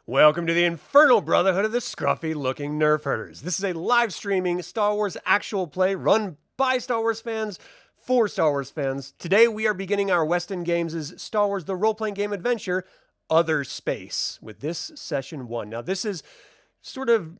Welcome to the Infernal Brotherhood of the Scruffy-Looking Nerf Herders. This is a live streaming Star Wars actual play run by Star Wars fans for Star Wars fans. Today we are beginning our Weston Games' Star Wars The Role-Playing Game Adventure, Otherspace, with this Session 1. Now this is sort of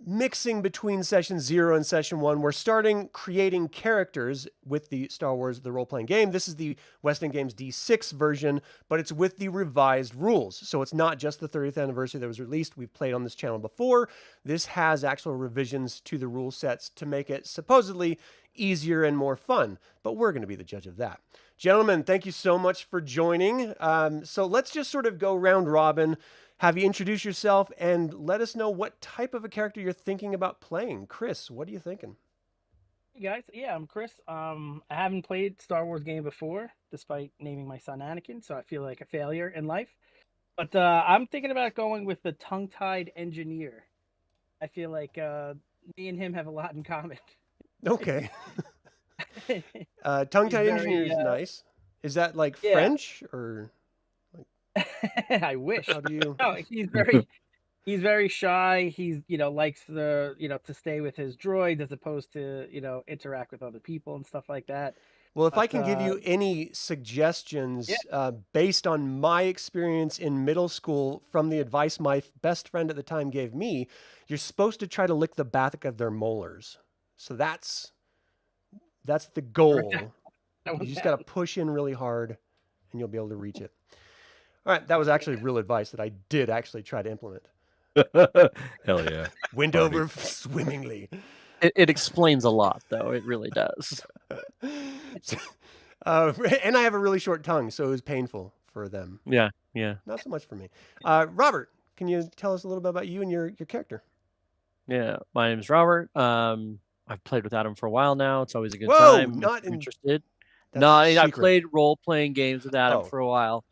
mixing between Session 0 and Session 1. We're starting creating characters with the Star Wars The Role-Playing Game. This is the Weston Games D6 version, but it's with the revised rules. So it's not just the 30th anniversary that was released. We've played on this channel before. This has actual revisions to the rule sets to make it supposedly easier and more fun, but we're going to be the judge of that. Gentlemen, thank you so much for joining. So let's just sort of go round robin, have you introduce yourself, and let us know what type of a character you're thinking about playing. Chris, what are you thinking? Hey guys, yeah, I'm Chris. I haven't played Star Wars game before, despite naming my son Anakin, so I feel like a failure in life. But I'm thinking about going with the tongue-tied engineer. I feel like me and him have a lot in common. Okay. He's Tongue-tied engineer very, is nice. Is that like yeah. French or I wish. how do you? No, he's very shy. He's likes to stay with his droids as opposed to interact with other people and stuff like that. Well, if I But can give you any yeah, suggestions based on my experience in middle school from the advice my best friend at the time gave me, you're supposed to try to lick the back of their molars. So that's the goal. I You want just that. got to push in really hard and you'll be able to reach it. All right, that was actually real advice that I did actually try to implement. Hell yeah. Went Party. over swimmingly. It explains a lot, though. It really does. And I have a really short tongue, so it was painful for them. Yeah. Not so much for me. Robert, can you tell us a little bit about you and your character? Yeah. My name is Robert. I've played with Adam for a while now. It's always a good Whoa, time. not If you're in- interested. That's No, I secret. played role-playing games with Adam Oh. for a while.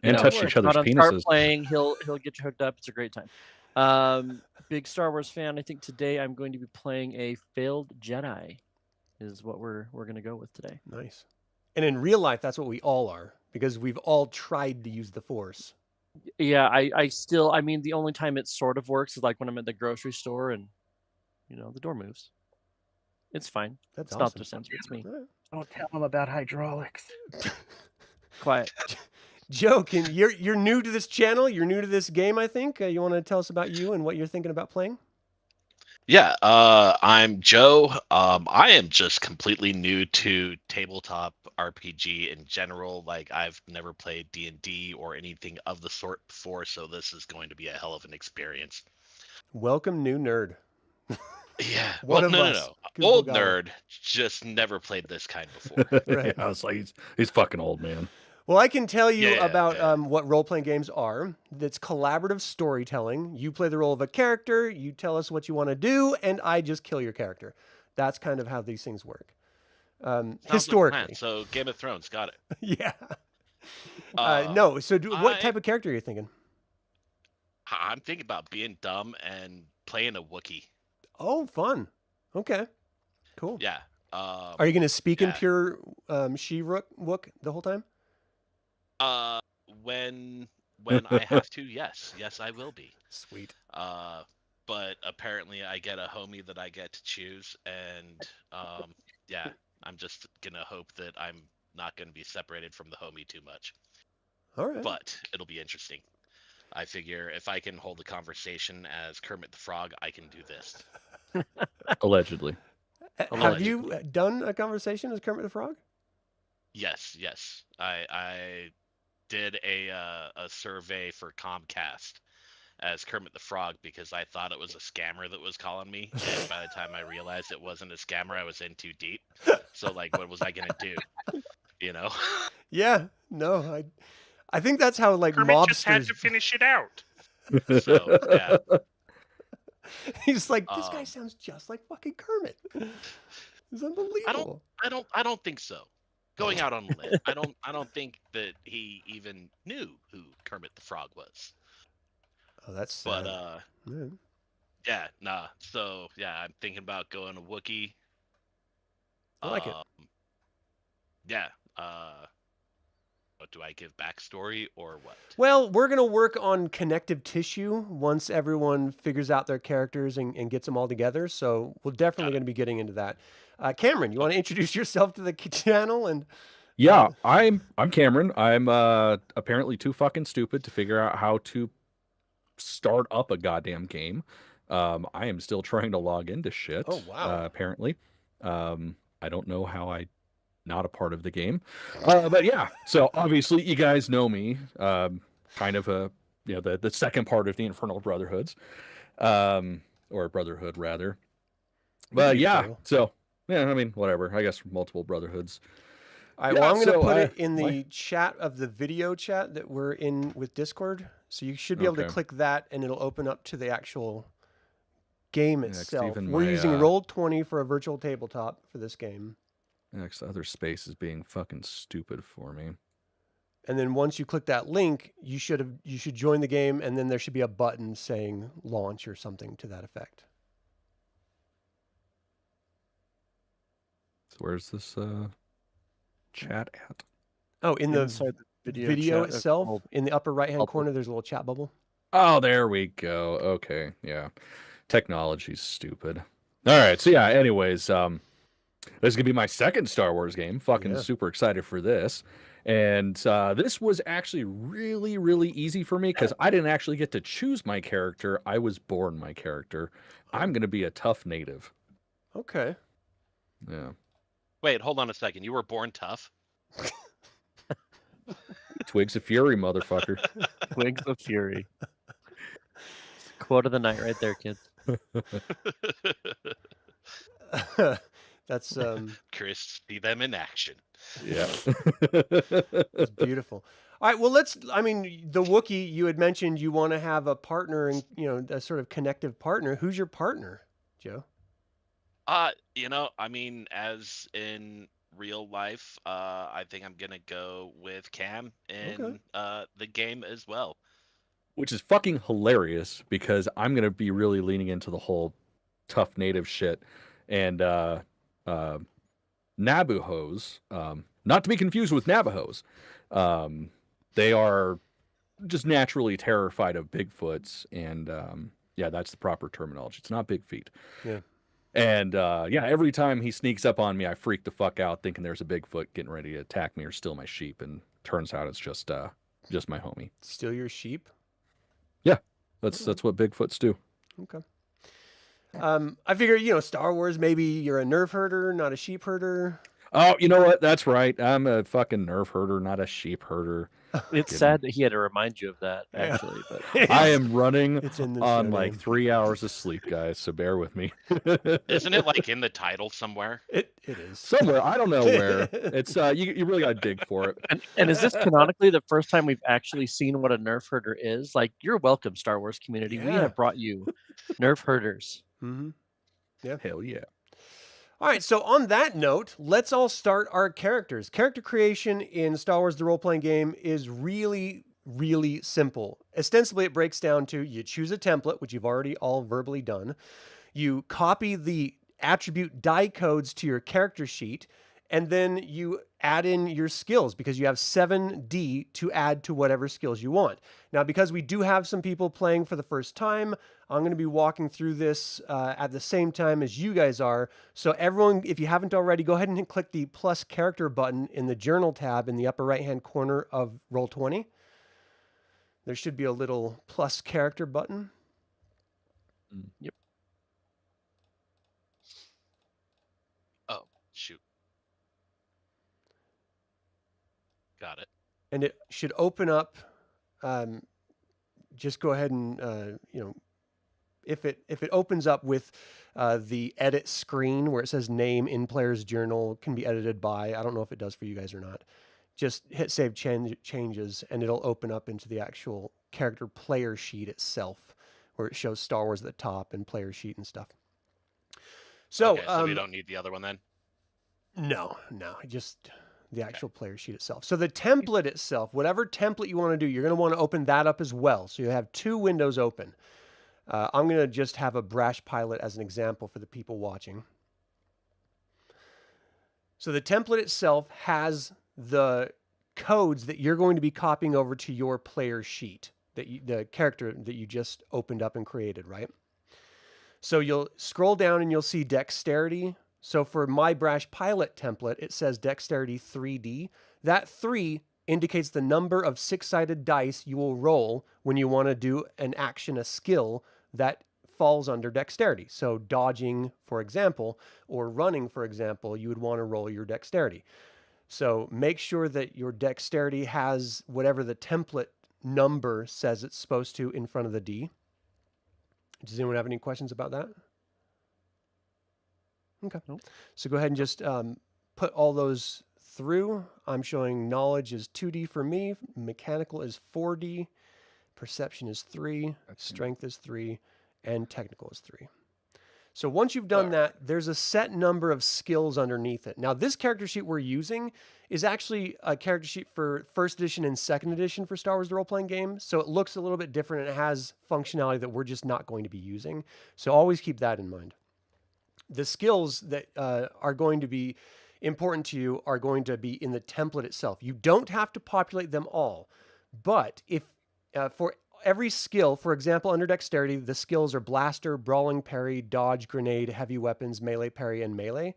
And know, touched each other's Start penises. playing. He'll get you hooked up. It's a great time. Big Star Wars fan. I think today I'm going to be playing a failed Jedi. Is what we're gonna go with today. Nice. And in real life, that's what we all are, because we've all tried to use the Force. Yeah, I mean, the only time it sort of works is like when I'm at the grocery store and the door moves. It's fine. That's It's awesome. not the sensor. It's me. All right. Don't tell him about hydraulics. Quiet. Joe, you're new to this channel. You're new to this game, I think. You want to tell us about you and what you're thinking about playing? Yeah, I'm Joe. I am just completely new to tabletop RPG in general. Like, I've never played D&D or anything of the sort before, so this is going to be a hell of an experience. Welcome, new nerd. Yeah, One well, of no, us. no, no. Google Old got it. nerd, just never played this kind before. Right. I was like, he's fucking old, man. Well, I can tell you Yeah, about yeah. what role-playing games are. It's collaborative storytelling. You play the role of a character, you tell us what you want to do, and I just kill your character. That's kind of how these things work. Sounds like a Historically. plan. So Game of Thrones, got it. Yeah. Uh, No, so what I- type of character are you thinking? I'm thinking about being dumb and playing a Wookiee. Oh, fun. Okay. Cool. Yeah. Are you going to speak in yeah. pure She-Wook the whole time? When I have to, yes, I will be. Sweet. But apparently I get a homie that I get to choose, and yeah, I'm just gonna hope that I'm not gonna be separated from the homie too much. All right. But it'll be interesting. I figure if I can hold a conversation as Kermit the Frog, I can do this. Allegedly. Have you done a conversation as Kermit the Frog? Yes. I did a survey for Comcast as Kermit the Frog because I thought it was a scammer that was calling me, and by the time I realized it wasn't a scammer, I was in too deep. So like, what was I gonna do? You know? Yeah. No, I think that's how like Kermit mobsters. just had to finish it out. So yeah. He's like, this guy sounds just like fucking Kermit. It's unbelievable. I don't think so. Going out on a limb, I don't think that he even knew who Kermit the Frog was. Oh, that's sad. But yeah, nah. So yeah, I'm thinking about going to Wookiee. I like it. Yeah. What do I give backstory or what? Well, we're going to work on connective tissue once everyone figures out their characters and gets them all together. So we're definitely going to be getting into that. Cameron, you want to introduce yourself to the channel? And Yeah, I'm Cameron. I'm apparently too fucking stupid to figure out how to start up a goddamn game. I am still trying to log into shit. Oh, wow. Apparently, I don't know how I not a part of the game, but yeah. So obviously, you guys know me. Kind of the second part of the Infernal Brotherhoods, or Brotherhood rather. But yeah, so yeah, I mean, whatever. I guess multiple brotherhoods. all right, well, I'm going to put it in the chat of the video chat that we're in with Discord. So you should be able to click that, and it'll open up to the actual game itself. We're using Roll20 for a virtual tabletop for this game. Next, Otherspace is being fucking stupid for me. And then once you click that link, you should join the game, and then there should be a button saying launch or something to that effect. So where's this chat at? Oh, in the Inside the video chat, itself, in the upper right-hand corner, there's a little chat bubble. Oh, there we go. Okay, yeah. Technology's stupid. All right, so yeah, anyways, this is going to be my second Star Wars game. Fucking super excited for this. And this was actually really, really easy for me because I didn't actually get to choose my character. I was born my character. I'm going to be a tough native. Okay. Yeah. Wait, hold on a second. You were born tough? Twigs of Fury, motherfucker. Twigs of Fury. Quote of the night right there, kids. That's Chris, see them in action. Yeah. that's beautiful. All right, well, I mean, the Wookiee, you had mentioned you want to have a partner and, a sort of connective partner. Who's your partner, Joe? I mean, as in real life, I think I'm gonna go with Cam in the game as well. Which is fucking hilarious because I'm gonna be really leaning into the whole tough native shit. And Nabujos, not to be confused with Navajos, they are just naturally terrified of Bigfoots, and yeah, that's the proper terminology. It's not big feet. Yeah. And yeah, every time he sneaks up on me, I freak the fuck out, thinking there's a Bigfoot getting ready to attack me or steal my sheep, and turns out it's just my homie. Steal your sheep? Yeah, that's what Bigfoots do. Okay. I figure, Star Wars, maybe you're a nerf herder, not a sheep herder. Oh, you know what? That's right. I'm a fucking nerf herder, not a sheep herder. It's sad that he had to remind you of that, actually. But I am running on like 3 hours of sleep, guys, so bear with me. Isn't it like in the title somewhere? It is. Somewhere, I don't know where. It's you really gotta dig for it. and is this canonically the first time we've actually seen what a nerf herder is? Like, you're welcome, Star Wars community. We Yeah. have brought you nerf herders. Mm-hmm. Yeah. Hell yeah. All right, so on that note, let's all start our characters. Character creation in Star Wars the Role-Playing Game is really, really simple. Ostensibly, it breaks down to you choose a template, which you've already all verbally done. You copy the attribute die codes to your character sheet, and then you add in your skills because you have 7D to add to whatever skills you want. Now, because we do have some people playing for the first time, I'm going to be walking through this at the same time as you guys are. So everyone, if you haven't already, go ahead and click the plus character button in the journal tab in the upper right-hand corner of Roll20. There should be a little plus character button. Yep. Oh, shoot. Got it. And it should open up. Just go ahead and, if it opens up with the edit screen where it says name in player's journal can be edited by, I don't know if it does for you guys or not. Just hit save changes and it'll open up into the actual character player sheet itself where it shows Star Wars at the top and player sheet and stuff. So, Okay, so we don't need the other one then? No, just the actual player sheet itself. So the template itself, whatever template you want to do, you're going to want to open that up as well. So you have two windows open. I'm going to just have a Brash Pilot as an example for the people watching. So the template itself has the codes that you're going to be copying over to your player sheet, the character that you just opened up and created, right? So you'll scroll down and you'll see dexterity. So for my Brash Pilot template, it says dexterity 3D. That 3 indicates the number of 6-sided dice you will roll when you want to do an action, a skill that falls under dexterity. So dodging, for example, or running, for example, you would want to roll your dexterity. So make sure that your dexterity has whatever the template number says it's supposed to in front of the D. Does anyone have any questions about that? Okay. Nope. So go ahead and just put all those through. I'm showing knowledge is 2D for me. Mechanical is 4D. Perception is 3. Strength is 3. And technical is 3. So once you've done that, there's a set number of skills underneath it. Now, this character sheet we're using is actually a character sheet for first edition and second edition for Star Wars the Role-Playing Game. So it looks a little bit different and it has functionality that we're just not going to be using. So always keep that in mind. The skills that are going to be important to you are going to be in the template itself. You don't have to populate them all. But if for every skill, for example, under dexterity, the skills are blaster, brawling parry, dodge, grenade, heavy weapons, melee parry, and melee.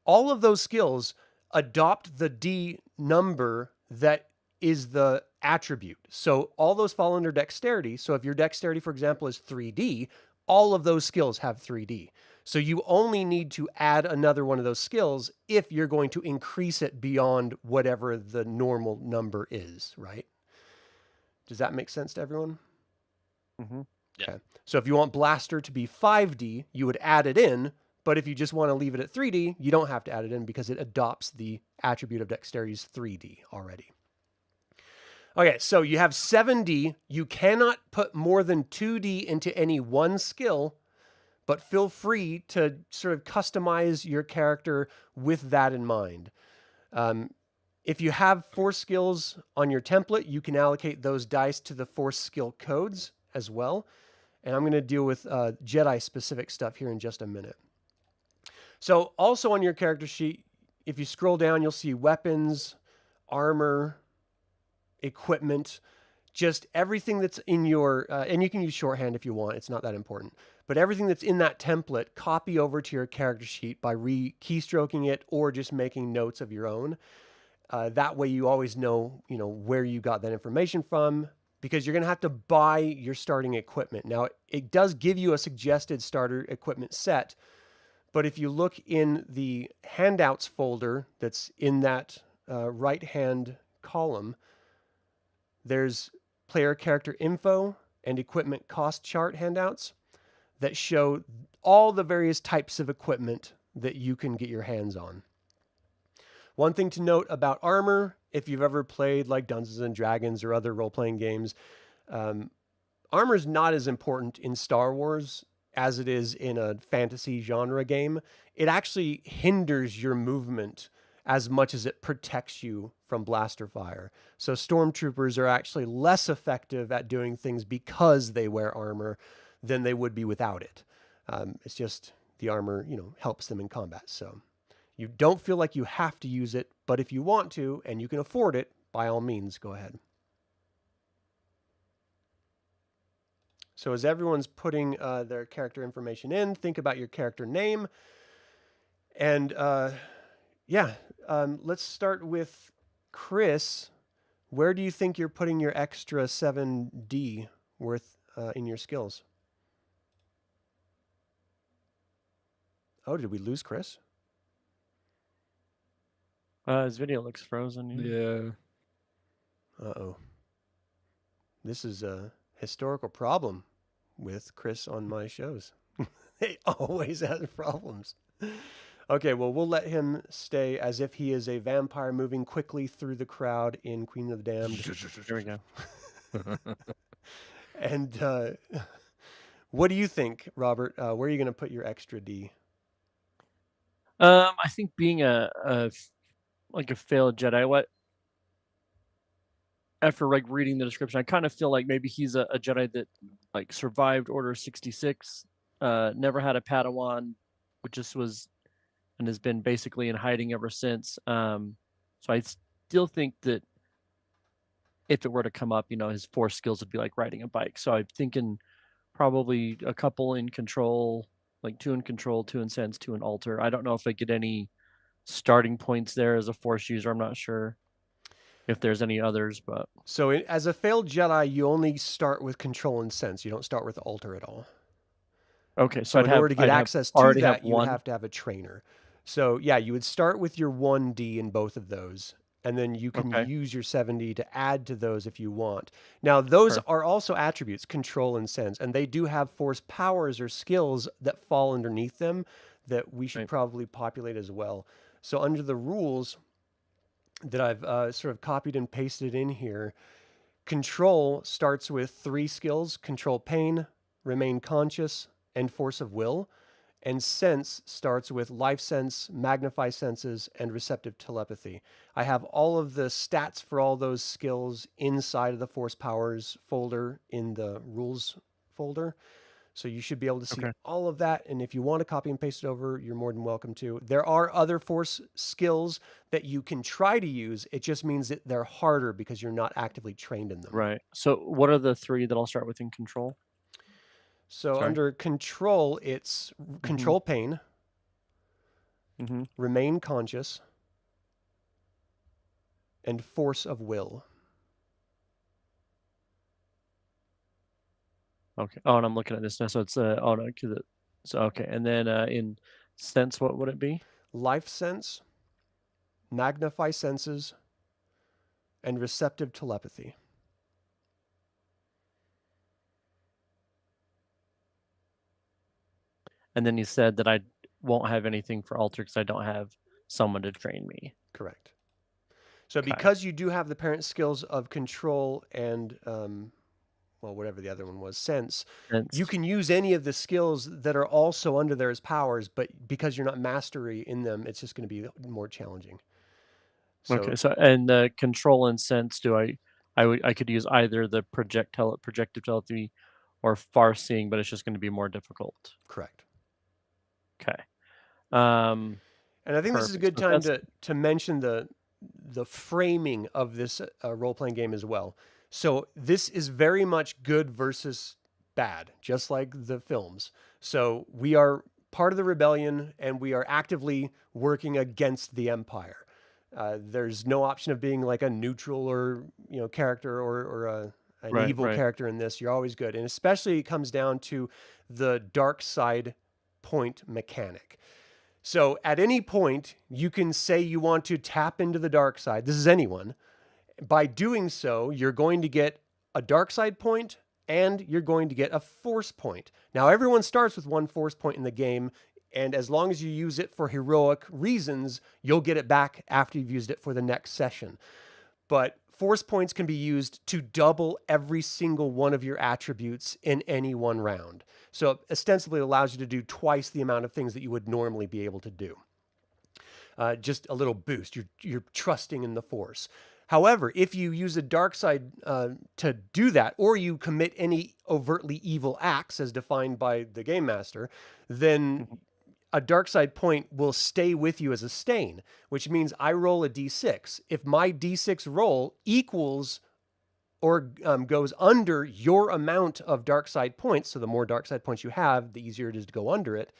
All of those skills adopt the D number that is the attribute. So all those fall under dexterity. So if your dexterity, for example, is 3D, all of those skills have 3D. So you only need to add another one of those skills if you're going to increase it beyond whatever the normal number is, right? Does that make sense to everyone? Mm-hmm. Yeah. Okay. So if you want blaster to be 5D, you would add it in. But if you just want to leave it at 3D, you don't have to add it in because it adopts the attribute of dexterity's 3D already. Okay, so you have 7D. You cannot put more than 2D into any one skill, but feel free to sort of customize your character with that in mind. If you have 4 skills on your template, you can allocate those dice to the 4 skill codes as well. And I'm going to deal with Jedi specific stuff here in just a minute. So also on your character sheet, if you scroll down, you'll see weapons, armor, equipment, just everything that's in your, and you can use shorthand if you want, it's not that important, but everything that's in that template, copy over to your character sheet by keystroking it or just making notes of your own. That way you always know, where you got that information from, because you're going to have to buy your starting equipment. Now, it does give you a suggested starter equipment set, but if you look in the handouts folder that's in that right-hand column, there's player character info and equipment cost chart handouts that show all the various types of equipment that you can get your hands on. One thing to note about armor, if you've ever played like Dungeons and Dragons or other role-playing games, armor is not as important in Star Wars as it is in a fantasy genre game. It actually hinders your movement as much as it protects you from blaster fire. So stormtroopers are actually less effective at doing things because they wear armor than they would be without it. It's just the armor, helps them in combat. So you don't feel like you have to use it, but if you want to and you can afford it, by all means, go ahead. So as everyone's putting their character information in, think about your character name. And let's start with Chris. Where do you think you're putting your extra 7D worth in your skills? Oh, did we lose Chris? His video looks frozen. Yeah. Uh-oh. This is a historical problem with Chris on my shows. He always has problems. Okay, well, we'll let him stay as if he is a vampire moving quickly through the crowd in Queen of the Damned. Here we go. And what do you think, Robert? Where are you going to put your extra D? I think being a failed Jedi, after reading the description, I kind of feel like maybe he's a Jedi that survived Order 66, never had a Padawan, which just was and has been basically in hiding ever since. So still think that if it were to come up, his force skills would be like riding a bike. So I'm thinking probably a couple in control, like 2 in control, 2 in sense, 2 in alter. I don't know if I get any starting points there as a force user. I'm not sure if there's any others, but So as a failed Jedi, you only start with control and sense. You don't start with alter at all. okay. So in order to get access to that, you would have to have a trainer. So yeah, you would start with your 1D in both of those, and then you can use your 7D to add to those if you want. Now, those are also attributes, control and sense, and they do have force powers or skills that fall underneath them that we should probably populate as well. So under the rules that I've sort of copied and pasted in here, control starts with 3 skills: control pain, remain conscious, and force of will. And sense starts with life sense, magnify senses, and receptive telepathy. I have all of the stats for all those skills inside of the force powers folder in the rules folder. So you should be able to see all of that. And if you want to copy and paste it over, you're more than welcome to. There are other force skills that you can try to use. It just means that they're harder because you're not actively trained in them. Right. So what are the 3 that I'll start with in control? So under control, it's control pain, remain conscious, and force of will. Okay. Oh, and I'm looking at this now. So it's so okay. And then in sense, what would it be? Life sense, magnify senses, and receptive telepathy. And then you said that I won't have anything for alter because I don't have someone to train me. Correct. So because you do have the parent skills of control and whatever the other one was, sense, you can use any of the skills that are also under there as powers, but because you're not mastery in them, it's just going to be more challenging. So, so and the control and sense, I could use either the projective telepathy or far seeing, but it's just going to be more difficult. Correct. Okay. And I think this is a good time to mention the framing of this role-playing game as well. So this is very much good versus bad, just like the films. So we are part of the rebellion, and we are actively working against the Empire. There's no option of being like a neutral or character or an evil character in this. You're always good, and especially it comes down to the dark side point mechanic. So at any point, you can say you want to tap into the dark side. This is anyone. By doing so, you're going to get a dark side point and you're going to get a force point. Now, everyone starts with 1 force point in the game, and as long as you use it for heroic reasons, you'll get it back after you've used it for the next session. But force points can be used to double every single one of your attributes in any one round. So it ostensibly allows you to do twice the amount of things that you would normally be able to do. Just a little boost. You're trusting in the force. However, if you use a dark side to do that, or you commit any overtly evil acts as defined by the game master, then a dark side point will stay with you as a stain, which means I roll a d6. If my d6 roll equals or goes under your amount of dark side points, so the more dark side points you have, the easier it is to go under it,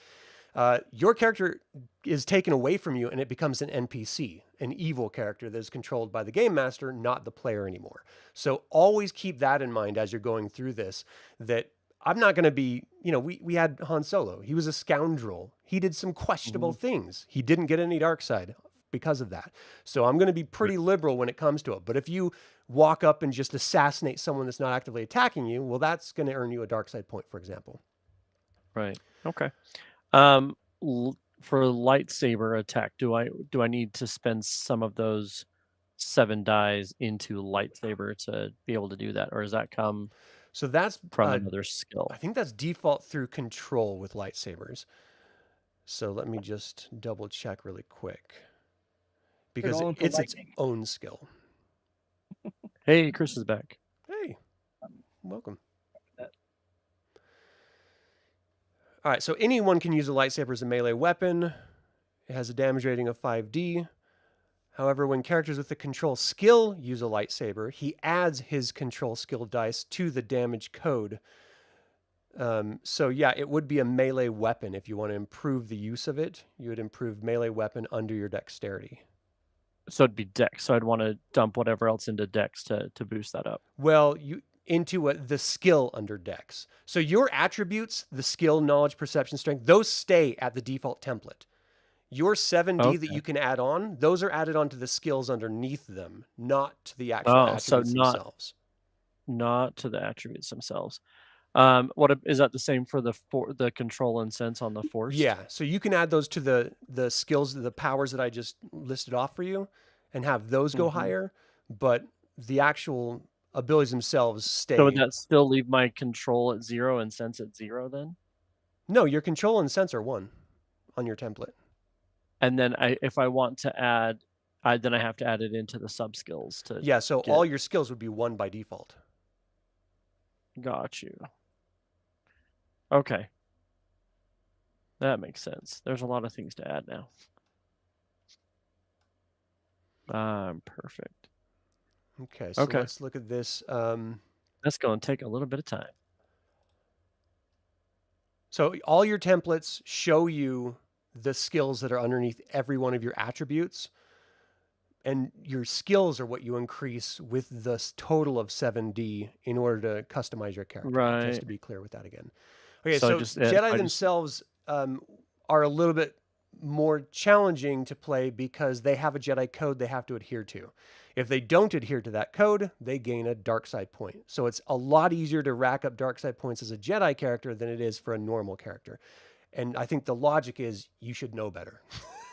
your character is taken away from you and it becomes an NPC, an evil character that is controlled by the game master, not the player anymore. So always keep that in mind as you're going through this, that I'm not going to be, we had Han Solo. He was a scoundrel. He did some questionable things. He didn't get any dark side because of that. So I'm going to be pretty liberal when it comes to it. But if you walk up and just assassinate someone that's not actively attacking you, well, that's going to earn you a dark side point, for example. Right. Okay. For lightsaber attack, do I need to spend some of those 7 dies into lightsaber to be able to do that, or does that come? So that's from another skill. I think that's default through control with lightsabers. So let me just double check really quick, because it's its own skill. Hey, Chris is back. Hey, welcome. All right, so anyone can use a lightsaber as a melee weapon. It has a damage rating of 5d. However, when characters with the control skill use a lightsaber, he adds his control skill dice to the damage code. So yeah, it would be a melee weapon. If you want to improve the use of it, you would improve melee weapon under your dexterity. So it'd be dex. So I'd want to dump whatever else into dex to boost that up. Well, the skill under dex. So your attributes, the skill, knowledge, perception, strength, those stay at the default template. Your 7D that you can add on, those are added onto the skills underneath them, not to the actual attributes themselves. Not to the attributes themselves. Is that the same for the control and sense on the force? Yeah, so you can add those to the skills, the powers that I just listed off for you, and have those go higher. But the actual abilities themselves stay. So would that still leave my control at 0 and sense at 0 then? No, your control and sense are 1 on your template. And then if I want to add, then I have to add it into the sub skills to. Yeah, so all your skills would be 1 by default. Got you. Okay. That makes sense. There's a lot of things to add now. Perfect. Okay, so let's look at this. That's going to take a little bit of time. So all your templates show you the skills that are underneath every one of your attributes. And your skills are what you increase with the total of 7D in order to customize your character. Right. Just to be clear with that again. Okay, so Jedi themselves are a little bit more challenging to play because they have a Jedi code they have to adhere to. If they don't adhere to that code, they gain a dark side point. So it's a lot easier to rack up dark side points as a Jedi character than it is for a normal character. And I think the logic is you should know better.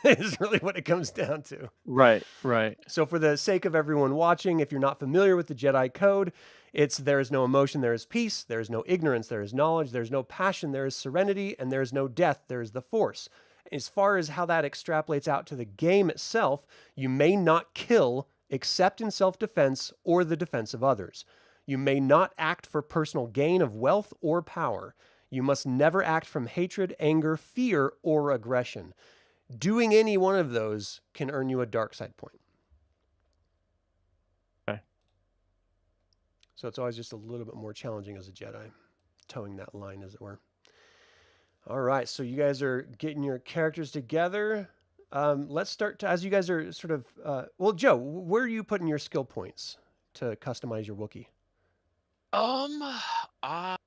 Is really what it comes down to. Right, right. So for the sake of everyone watching, if you're not familiar with the Jedi code, it's there is no emotion, there is peace, there is no ignorance, there is knowledge, there is no passion, there is serenity, and there is no death, there is the Force. As far as how that extrapolates out to the game itself, you may not kill except in self-defense or the defense of others. You may not act for personal gain of wealth or power. You must never act from hatred, anger, fear, or aggression. Doing any one of those can earn you a dark side point. Okay. So it's always just a little bit more challenging as a Jedi, towing that line, as it were. All right, so you guys are getting your characters together. Let's start as you guys are sort of... well, Joe, where are you putting your skill points to customize your Wookiee? I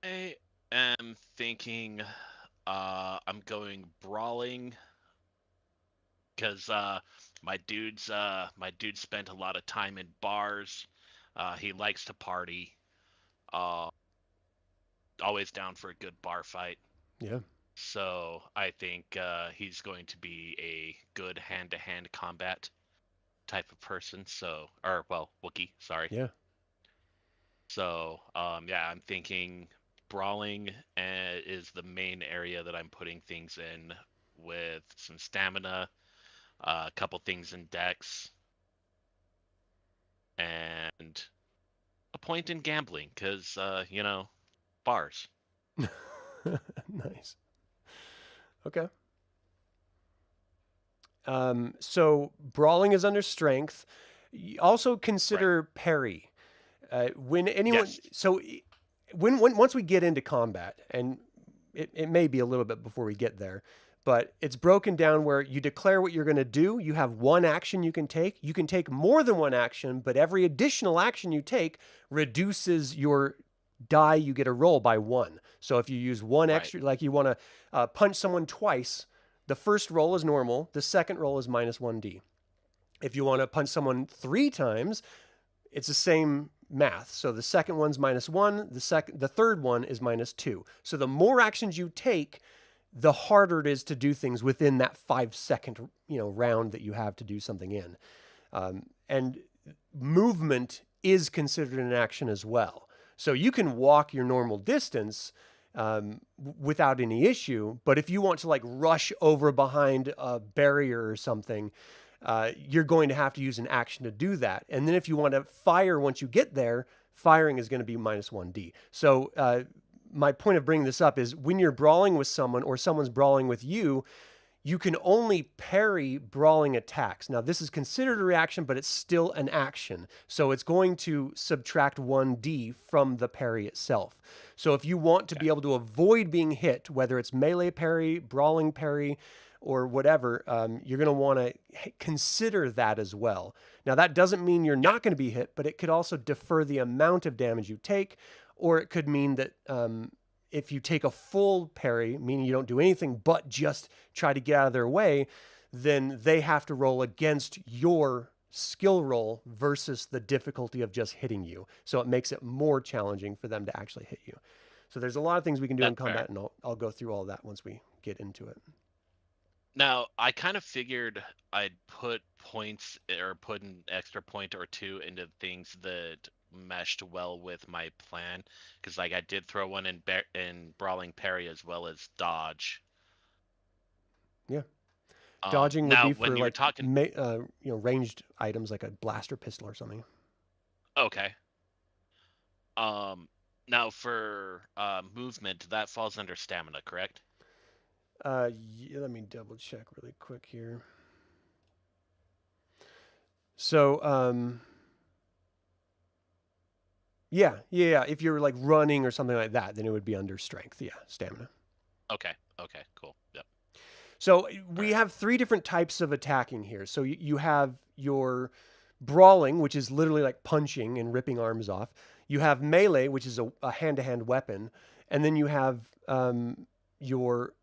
am thinking I'm going brawling. Because my dude spent a lot of time in bars. He likes to party. Always down for a good bar fight. Yeah. So I think he's going to be a good hand-to-hand combat type of person. Wookiee. Sorry. Yeah. So yeah, I'm thinking brawling is the main area that I'm putting things in, with some stamina. A couple things in dex, and a point in gambling, because, bars. Nice. Okay. So brawling is under strength. Also consider parry. When anyone... Yes. So once we get into combat, and it may be a little bit before we get there, but it's broken down where you declare what you're going to do. You have one action you can take. You can take more than one action, but every additional action you take reduces your die you get a roll by 1. So if you use one extra, like you want to punch someone twice, the first roll is normal. The second roll is minus 1d. If you want to punch someone 3 times, it's the same math. So the second one's minus 1. The third one is minus 2. So the more actions you take, the harder it is to do things within that 5-second, round that you have to do something in. And movement is considered an action as well. So you can walk your normal distance without any issue, but if you want to rush over behind a barrier or something, you're going to have to use an action to do that. And then if you want to fire once you get there, firing is going to be minus 1d. So my point of bringing this up is when you're brawling with someone or someone's brawling with you, you can only parry brawling attacks. Now, this is considered a reaction, but it's still an action. So it's going to subtract 1d from the parry itself. So if you want to be able to avoid being hit, whether it's melee parry, brawling parry, or whatever, you're going to want to consider that as well. Now, that doesn't mean you're not going to be hit, but it could also defer the amount of damage you take, or it could mean that if you take a full parry, meaning you don't do anything but just try to get out of their way, then they have to roll against your skill roll versus the difficulty of just hitting you. So it makes it more challenging for them to actually hit you. So there's a lot of things we can do in combat, and I'll go through all that once we get into it. Now, I kind of figured I'd put points or put an extra point or two into things that meshed well with my plan, because like I did throw one in brawling parry as well as dodge. Yeah, dodging would now, be when for you were like talking, ranged items like a blaster pistol or something. okay. Now for movement, that falls under stamina, correct? Yeah, let me double check really quick here. So, yeah. If you're like running or something like that, then it would be under strength. Yeah, stamina. Okay, cool. Yep. So we have 3 different types of attacking here. So you have your brawling, which is literally like punching and ripping arms off. You have melee, which is a hand-to-hand weapon. And then you have your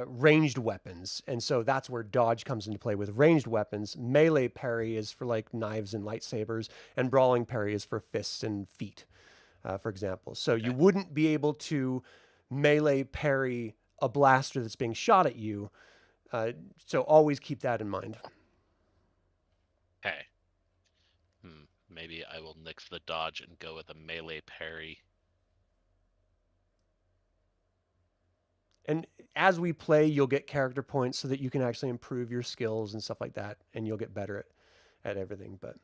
ranged weapons. And so that's where dodge comes into play with ranged weapons. Melee parry is for like knives and lightsabers, and brawling parry is for fists and feet, for example. So you wouldn't be able to melee parry a blaster that's being shot at you. So always keep that in mind. Okay. Maybe I will nix the dodge and go with a melee parry. And as we play, you'll get character points so that you can actually improve your skills and stuff like that, and you'll get better at everything. But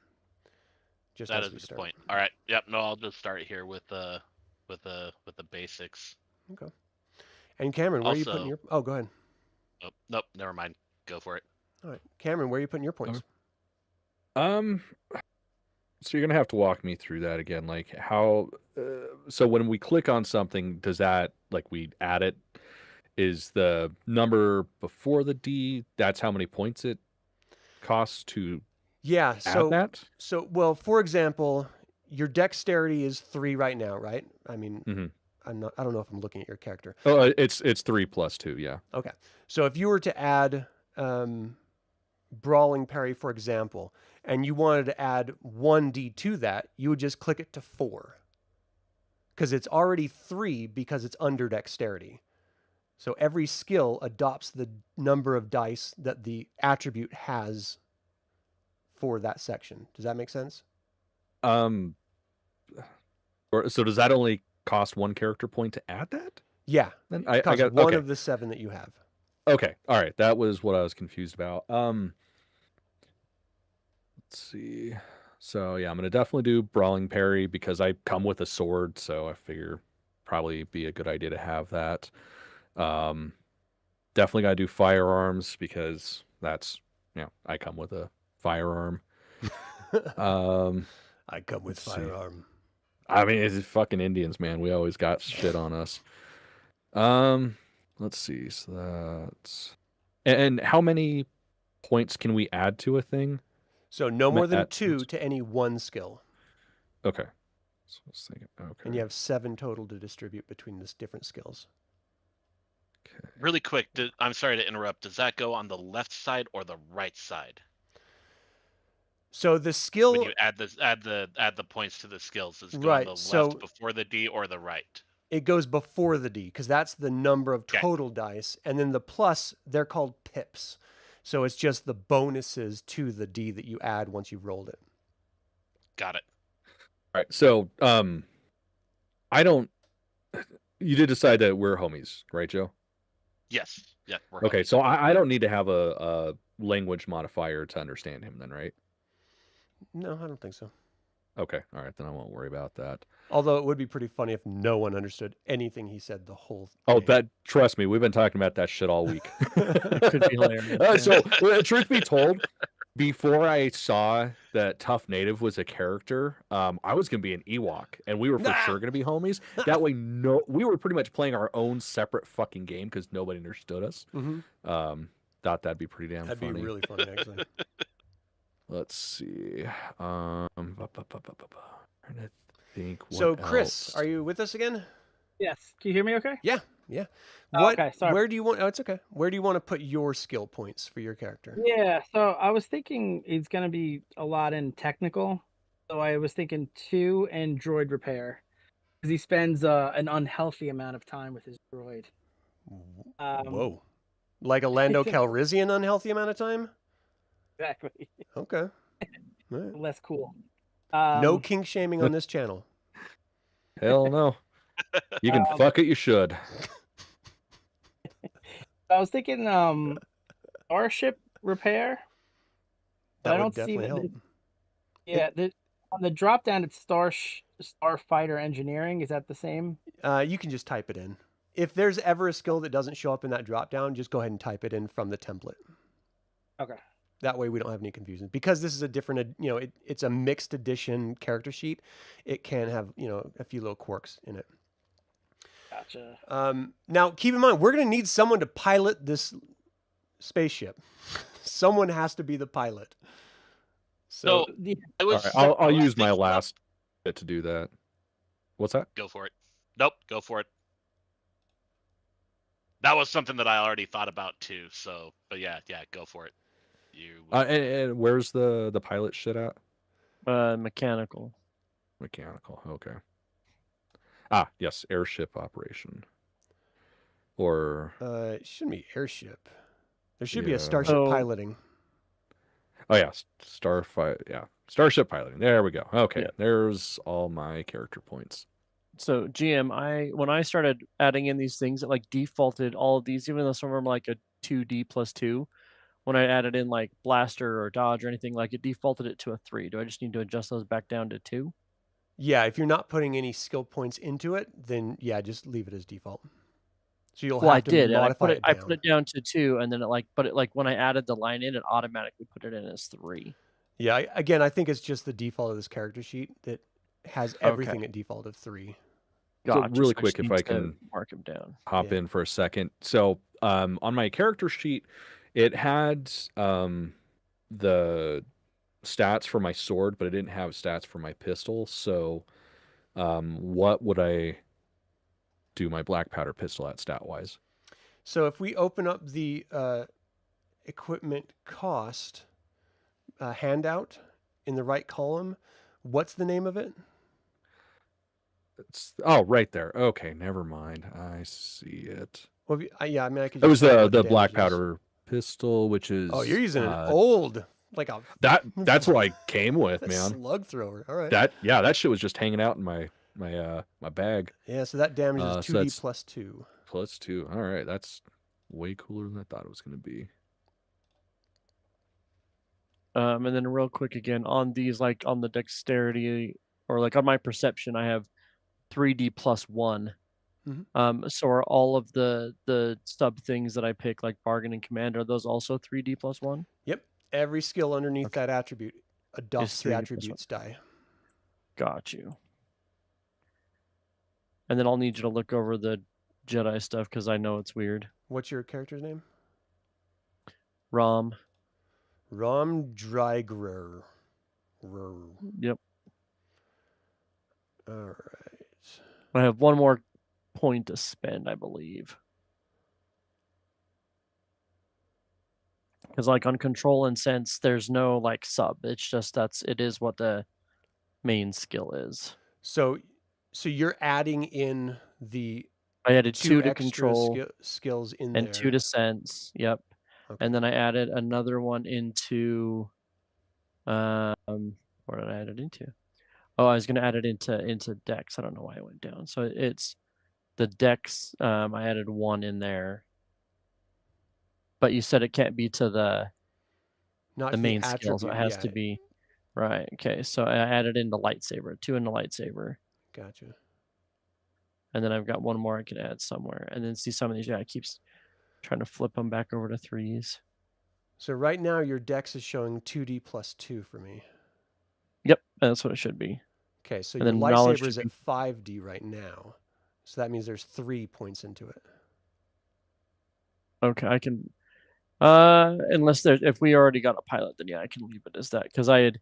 just that as is we a good start. point. All right. Yep. No, I'll just start here with the basics. Okay. And Cameron, where are you putting your? Oh, go ahead. Oh, nope. Never mind. Go for it. All right, Cameron, where are you putting your points? So you're gonna have to walk me through that again. Like how? So when we click on something, does that like we add it? Is the number before the D? That's how many points it costs to Yeah. add that. So well, for example, your dexterity is 3 right now, right? I mean, I don't know if I'm looking at your character. Oh, it's 3 plus 2. Yeah. Okay. So if you were to add brawling parry, for example, and you wanted to add 1d to that, you would just click it to 4. Because it's already 3 because it's under dexterity. So every skill adopts the number of dice that the attribute has for that section. Does that make sense? So does that only cost 1 character point to add that? Yeah. Then I got one okay. of the 7 that you have. Okay. All right. That was what I was confused about. Let's see. So yeah, I'm gonna definitely do brawling parry because I come with a sword, so I figure probably be a good idea to have that. Definitely gotta do firearms because that's I come with a firearm. I come with firearm. I mean, it's fucking Indians, man. We always got shit on us. Let's see. So that's and how many points can we add to a thing? So no more than 2 to any one skill. Okay. So let's think. Okay. And you have 7 total to distribute between the different skills. Okay. Really quick, I'm sorry to interrupt. Does that go on the left side or the right side? So the skill when you add the points to the skills, is it right, on the so left before the D or the right? It goes before the D because that's the number of total dice, and then the plus, they're called pips. So it's just the bonuses to the D that you add once you've rolled it. Got it. All right. So I don't. You did decide that we're homies, right, Joe? Yes. Yeah. We're okay. homies. So I don't need to have a language modifier to understand him, then, right? No, I don't think so. Okay, all right, then I won't worry about that. Although it would be pretty funny if no one understood anything he said the whole Oh, game. trust me, we've been talking about that shit all week. It could be hilarious. So, truth be told, before I saw that Tough Native was a character, I was gonna be an Ewok, and we were for sure gonna be homies. That way, we were pretty much playing our own separate fucking game because nobody understood us. Thought that'd be pretty damn That'd funny. be really funny, actually. Let's see. Trying to think. So, what Chris, else. are you with us again? Yes. Can you hear me okay? Yeah. Oh, okay, sorry. Where do you want? Oh, it's okay. Where do you want to put your skill points for your character? Yeah, so I was thinking he's going to be a lot in technical. So I was thinking 2 and droid repair. Because he spends an unhealthy amount of time with his droid. Whoa. Like a Lando Calrissian unhealthy amount of time? Exactly. Okay. All right. Less cool. No kink shaming on this channel. Hell no. You can fuck it, you should. I was thinking starship repair. But That I would don't see definitely help. Yeah, on the drop down it's starfighter engineering. Is that the same? You can just type it in. If there's ever a skill that doesn't show up in that drop down, just go ahead and type it in from the template. Okay. That way we don't have any confusion. Because this is a different, it's a mixed edition character sheet. It can have, a few little quirks in it. Gotcha. Now, keep in mind, we're going to need someone to pilot this spaceship. Someone has to be the pilot. So, I was. All right, I'll use my last bit to do that. What's that? Go for it. Nope, go for it. That was something that I already thought about too. So, but yeah, go for it. And where's the pilot shit at? Mechanical. Mechanical. Okay. Yes, airship operation. Or it shouldn't be airship. There should be a Yeah. starship Oh. piloting. oh yeah, starship piloting. There we go. Okay, Yeah. there's all my character points. So GM, when I started adding in these things, it like defaulted all of these, even though some of them are like a 2D plus 2. When I added in like blaster or dodge or anything, like it defaulted it to a 3. Do I just need to adjust those back down to 2? Yeah, if you're not putting any skill points into it, then yeah, just leave it as default. So you'll Well, have I to did. And modify I it down. put it down to 2, and then it when I added the line in, it automatically put it in as 3. Yeah, again, I think it's just the default of this character sheet that has everything at default of 3. Gotcha. really So I quick, just if need I to can mark them down. hop in for a second. So on my character sheet, it had the stats for my sword, but it didn't have stats for my pistol. So what would I do my black powder pistol at stat wise? So if we open up the equipment cost handout in the right column, what's the name of it? Right there. Okay, never mind. I see it. Well, I mean, I could. It was just tell you the what black damage is. powder pistol, which is Oh, you're using an old, like a that's what I came with, man. slug thrower. All right. That shit was just hanging out in my bag. Yeah, so that damage is 2d so that's plus 2. Plus 2. All right, that's way cooler than I thought it was going to be. And then real quick again on these, like on the dexterity or like on my perception, I have 3D plus 1. So are all of the sub things that I pick, like bargain and command, are those also 3D plus 1? Yep. Every skill underneath that attribute adopts the 3D plus attributes die. Got you. And then I'll need you to look over the Jedi stuff because I know it's weird. What's your character's name? Rom. Drygrerr. Yep. All right. I have one more point to spend, I believe. Because like on control and sense, there's no like sub. It's just it is what the main skill is. So you're adding in the I added 2 to extra control skills in and there. 2 to sense. Yep. Okay. And then I added another one into where did I add it into? Oh, I was gonna add it into Dex. I don't know why I went down. So it's the Dex. I added 1 in there. But you said it can't be to the Not to main skill, so it attribute, has yeah. to be Right. Okay. So I added in the lightsaber, 2 in the lightsaber. Gotcha. And then I've got 1 more I could add somewhere. And then see some of these, yeah, it keeps trying to flip them back over to 3s. So right now your dex is showing 2d plus 2 for me. Yep, that's what it should be. Okay, so And your then knowledge lightsaber is should at 5d right now. So that means there's 3 points into it. Okay, I can unless there's if we already got a pilot, then yeah, I can leave it as that because I had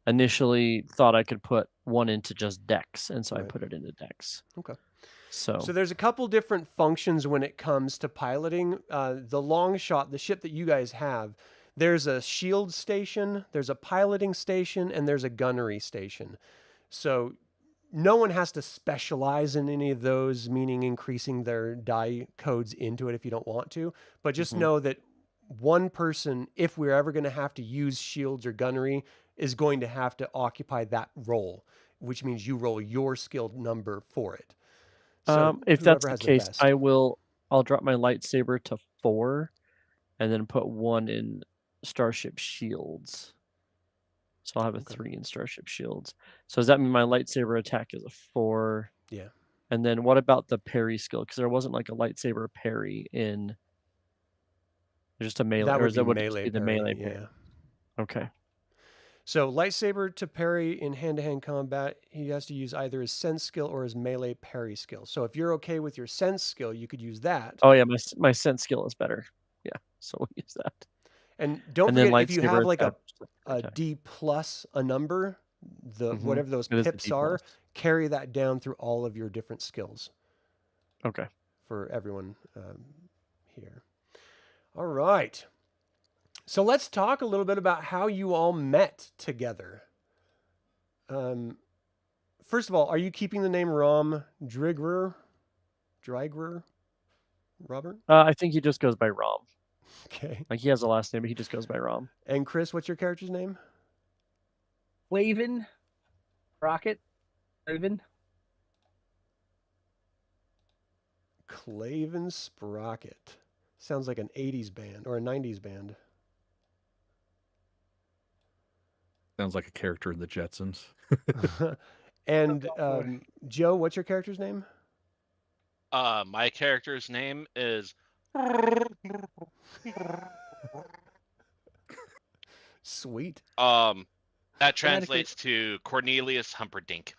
initially thought I could put 1 into just dex, and so I Right. put it into dex. Okay. So So there's a couple different functions when it comes to piloting. The long shot, the ship that you guys have, there's a shield station, there's a piloting station, and there's a gunnery station. So no one has to specialize in any of those, meaning increasing their die codes into it if you don't want to. But just know that one person, if we're ever going to have to use shields or gunnery, is going to have to occupy that role, which means you roll your skilled number for it. So if that's whoever the has case, best. I'll drop my lightsaber to 4 and then put 1 in Starship Shields. So I'll have a 3 in Starship Shields. So does that mean my lightsaber attack is a 4? Yeah. And then what about the parry skill? Because there wasn't like a lightsaber parry in just a melee. That or would is be that would it just melee be the parry. melee parry? Yeah. Okay. So lightsaber to parry in hand-to-hand combat, he has to use either his sense skill or his melee parry skill. So if you're okay with your sense skill, you could use that. Oh yeah, my sense skill is better. Yeah, so we'll use that. And don't And then forget, if you have lightsaber like a attack. D plus a number, Mhm. whatever those It is the pips D are, plus. carry that down through all of your different skills Okay. for everyone here. All right. So let's talk a little bit about how you all met together. First of all, are you keeping the name Drygrerr? Robert? I think he just goes by Rom. Okay. Like he has a last name, but he just goes by Rom. And Chris, what's your character's name? Clayvin, Sprocket, Clayvin. Clayvin Sprocket. Sounds like an 80s band or a 90s band. Sounds like a character in the Jetsons. And Joe, what's your character's name? My character's name is Sweet. that translates to Cornelius Humperdink.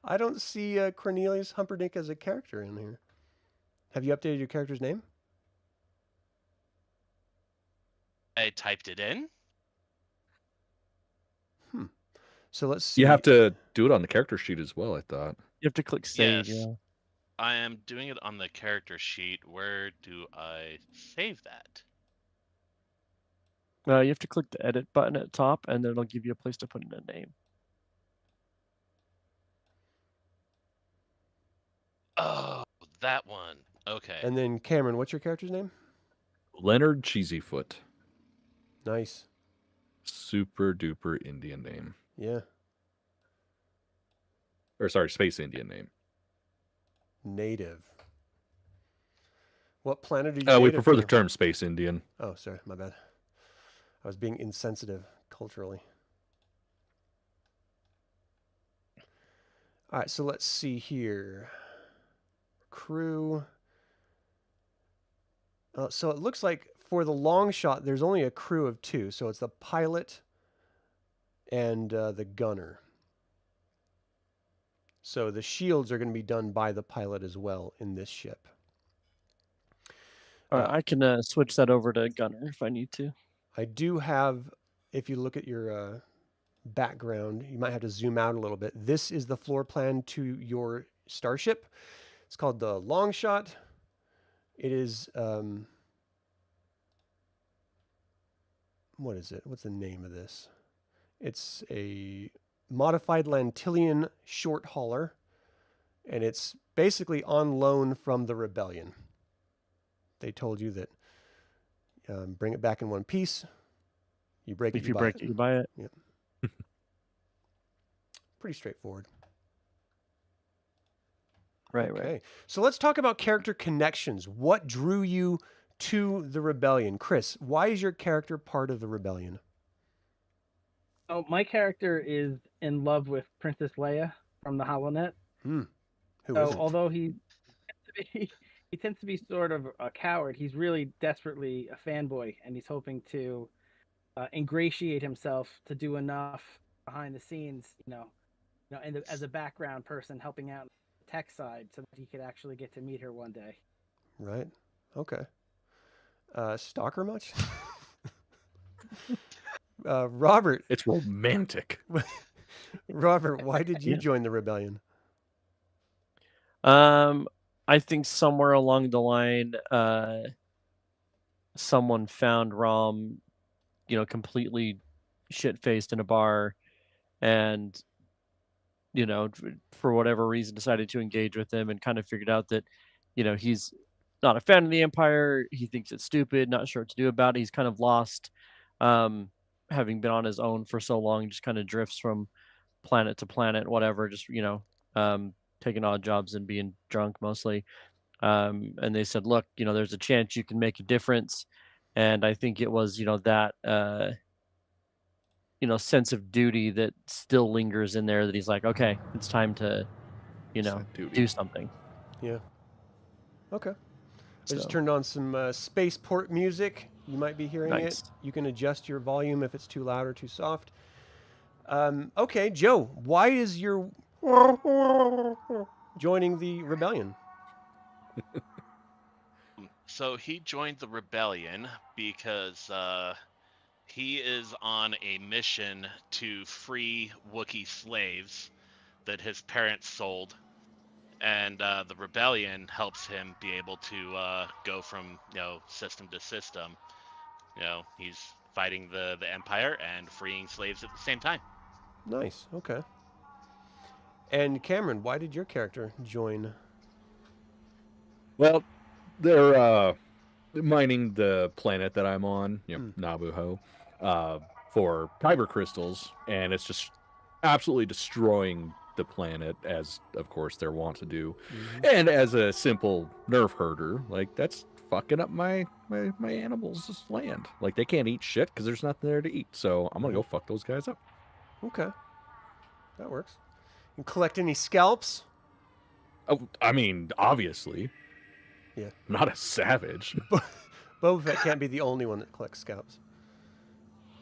I don't see Cornelius Humperdink as a character in here. Have you updated your character's name? I typed it in. So let's see. You have to do it on the character sheet as well, I thought. You have to click save. Yes. Yeah. I am doing it on the character sheet. Where do I save that? You have to click the edit button at the top, and then it'll give you a place to put in a name. Oh, that one. Okay. And then Cameron, what's your character's name? Leonard Cheesyfoote. Nice. Super duper Indian name. Yeah. Or sorry, space Indian name. Native. What planet are you We native prefer to? the term space Indian. Oh, sorry, my bad. I was being insensitive culturally. All right, so let's see here. Crew. So it looks like for the long shot, there's only a crew of 2. So it's the pilot and the gunner. So the shields are going to be done by the pilot as well in this ship. I can switch that over to gunner if I need to. I do have, if you look at your background, you might have to zoom out a little bit. This is the floor plan to your starship. It's called the Long Shot. It is, what is it? What's the name of this? It's a modified Lantillian short hauler, and it's basically on loan from the Rebellion. They told you that bring it back in one piece. You break it, If you break it, you buy it. Yep. Pretty straightforward. Right, Okay. right. So let's talk about character connections. What drew you to the rebellion. Chris, why is your character part of the rebellion? So my character is in love with Princess Leia from the HoloNet. Who So isn't? although he tends to be sort of a coward, he's really desperately a fanboy, and he's hoping to ingratiate himself to do enough behind the scenes, as a background person helping out the tech side, so that he could actually get to meet her one day. Right. Okay. Stalker much? Robert. It's romantic. Robert, why did you Yeah. join the rebellion? I think somewhere along the line, someone found Rom, completely shit-faced in a bar, and for whatever reason decided to engage with him, and kind of figured out that he's not a fan of the Empire. He thinks it's stupid, not sure what to do about it. He's kind of lost, having been on his own for so long. Just kind of drifts from planet to planet, whatever, just taking odd jobs and being drunk mostly. And they said, look, there's a chance you can make a difference. And I think it was that sense of duty that still lingers in there, that he's like, okay, it's time to do something. Yeah. Okay. I just So, turned on some spaceport music. You might be hearing it. nice. You can adjust your volume if it's too loud or too soft. Okay, Joe, why is your joining the rebellion? So he joined the rebellion because he is on a mission to free Wookiee slaves that his parents sold, and the rebellion helps him be able to go from system to system. He's fighting the Empire and freeing slaves at the same time. Nice. Okay. And Cameron, why did your character join? Well, they're mining the planet that I'm on, Nabuho, for kyber crystals, and it's just absolutely destroying the planet, as of course they're wont to do. And as a simple nerf herder, like, that's fucking up my animals' land. Like, they can't eat shit because there's nothing there to eat. So I'm gonna go fuck those guys up. Okay. That works. And collect any scalps? Oh, I mean, obviously. Yeah. I'm not a savage. Boba Fett can't be the only one that collects scalps.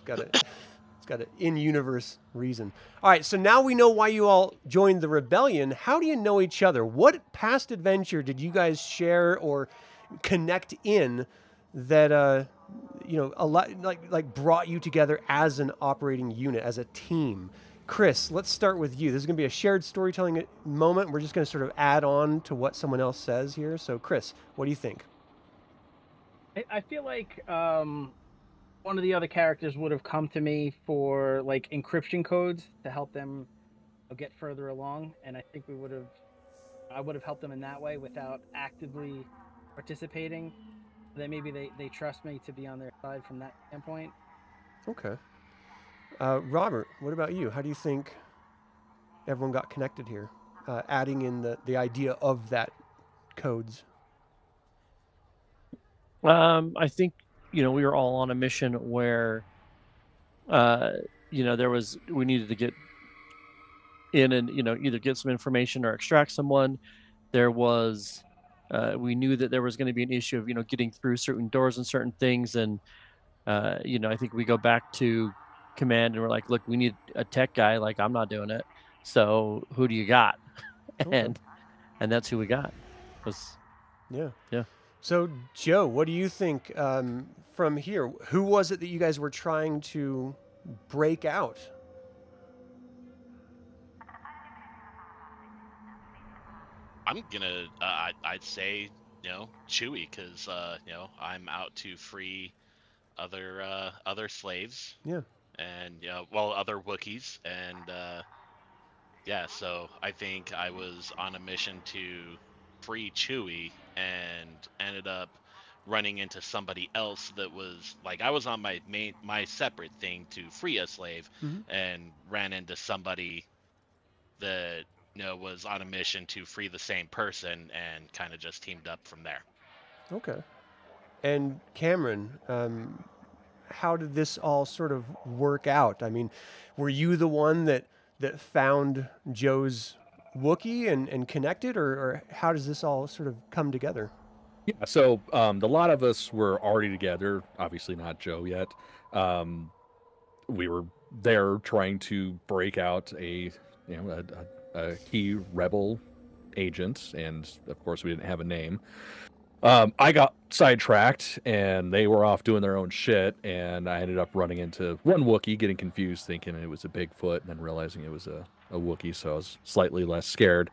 It's got an in-universe reason. All right, so now we know why you all joined the rebellion. How do you know each other? What past adventure did you guys share or connect in that a lot like brought you together as an operating unit, as a team? Chris, let's start with you. This is going to be a shared storytelling moment. We're just going to sort of add on to what someone else says here. So, Chris, what do you think? I feel like one of the other characters would have come to me for like encryption codes to help them get further along, and I think I would have helped them in that way without actively participating. Then maybe they trust me to be on their side from that standpoint. Okay. Robert, what about you? How do you think everyone got connected here? Adding in the idea of that codes. I think we were all on a mission where we needed to get in and either get some information or extract someone. There was we knew that there was going to be an issue of getting through certain doors and certain things, and I think we go back to command and we're like, look, we need a tech guy. Like, I'm not doing it, so who do you got? Okay. And that's who we got. Yeah. Yeah. So, Joe, what do you think from here? Who was it that you guys were trying to break out? I'm gonna I'd say Chewie, because I'm out to free other slaves. Yeah. And other Wookiees, and so I think I was on a mission to free Chewie and ended up running into somebody else that was like, I was on my separate thing to free a slave, and ran into somebody that was on a mission to free the same person, and kind of just teamed up from there. Okay. And Cameron, how did this all sort of work out? I mean, were you the one that found Joe's Wookiee and connected, or how does this all sort of come together? Yeah, so a lot of us were already together. Obviously, not Joe yet. We were there trying to break out a key rebel agent, and of course, we didn't have a name. I got sidetracked, and they were off doing their own shit, and I ended up running into one Wookiee, getting confused, thinking it was a Bigfoot, and then realizing it was a Wookiee, so I was slightly less scared,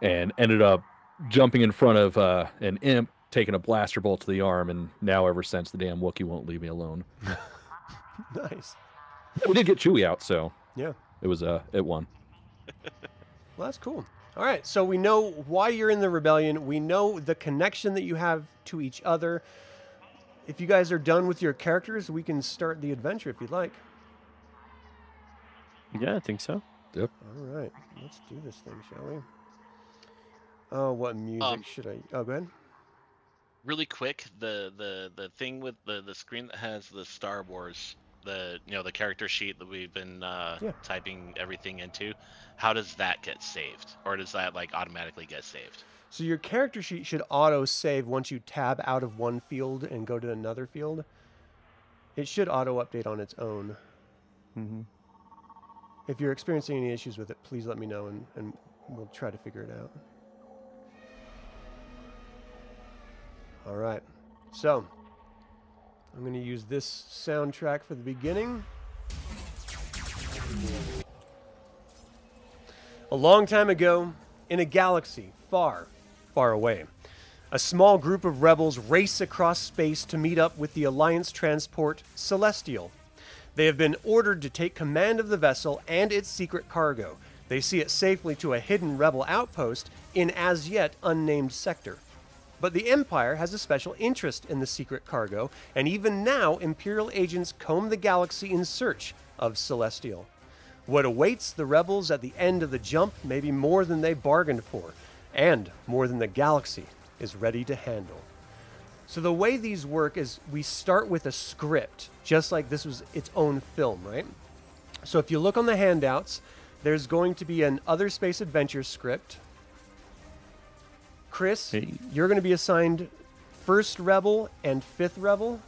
and ended up jumping in front of an imp, taking a blaster bolt to the arm, and now ever since the damn Wookiee won't leave me alone. Nice. We did get Chewie out, so Yeah. it was it won. Well, that's cool. All right, so we know why you're in the rebellion. We know the connection that you have to each other. If you guys are done with your characters, we can start the adventure if you'd like. Yeah, I think so. Yep. All right, let's do this thing, shall we? Oh, what music should I? Oh, go ahead. Really quick, the thing with the screen that has the Star Wars, the character sheet that we've been typing everything into, how does that get saved, or does that like automatically get saved? So your character sheet should auto save once you tab out of one field and go to another field. It should auto update on its own. Mm-hmm. If you're experiencing any issues with it, please let me know and we'll try to figure it out. All right, so I'm going to use this soundtrack for the beginning. A long time ago, in a galaxy far, far away, a small group of rebels race across space to meet up with the Alliance transport Celestial. They have been ordered to take command of the vessel and its secret cargo. They see it safely to a hidden rebel outpost in as yet unnamed sector. But the Empire has a special interest in the secret cargo, and even now Imperial agents comb the galaxy in search of Celestial. What awaits the rebels at the end of the jump may be more than they bargained for, and more than the galaxy is ready to handle. So the way these work is we start with a script, just like this was its own film, right? So if you look on the handouts, there's going to be an Otherspace adventure script. Chris, you're going to be assigned first rebel and fifth rebel.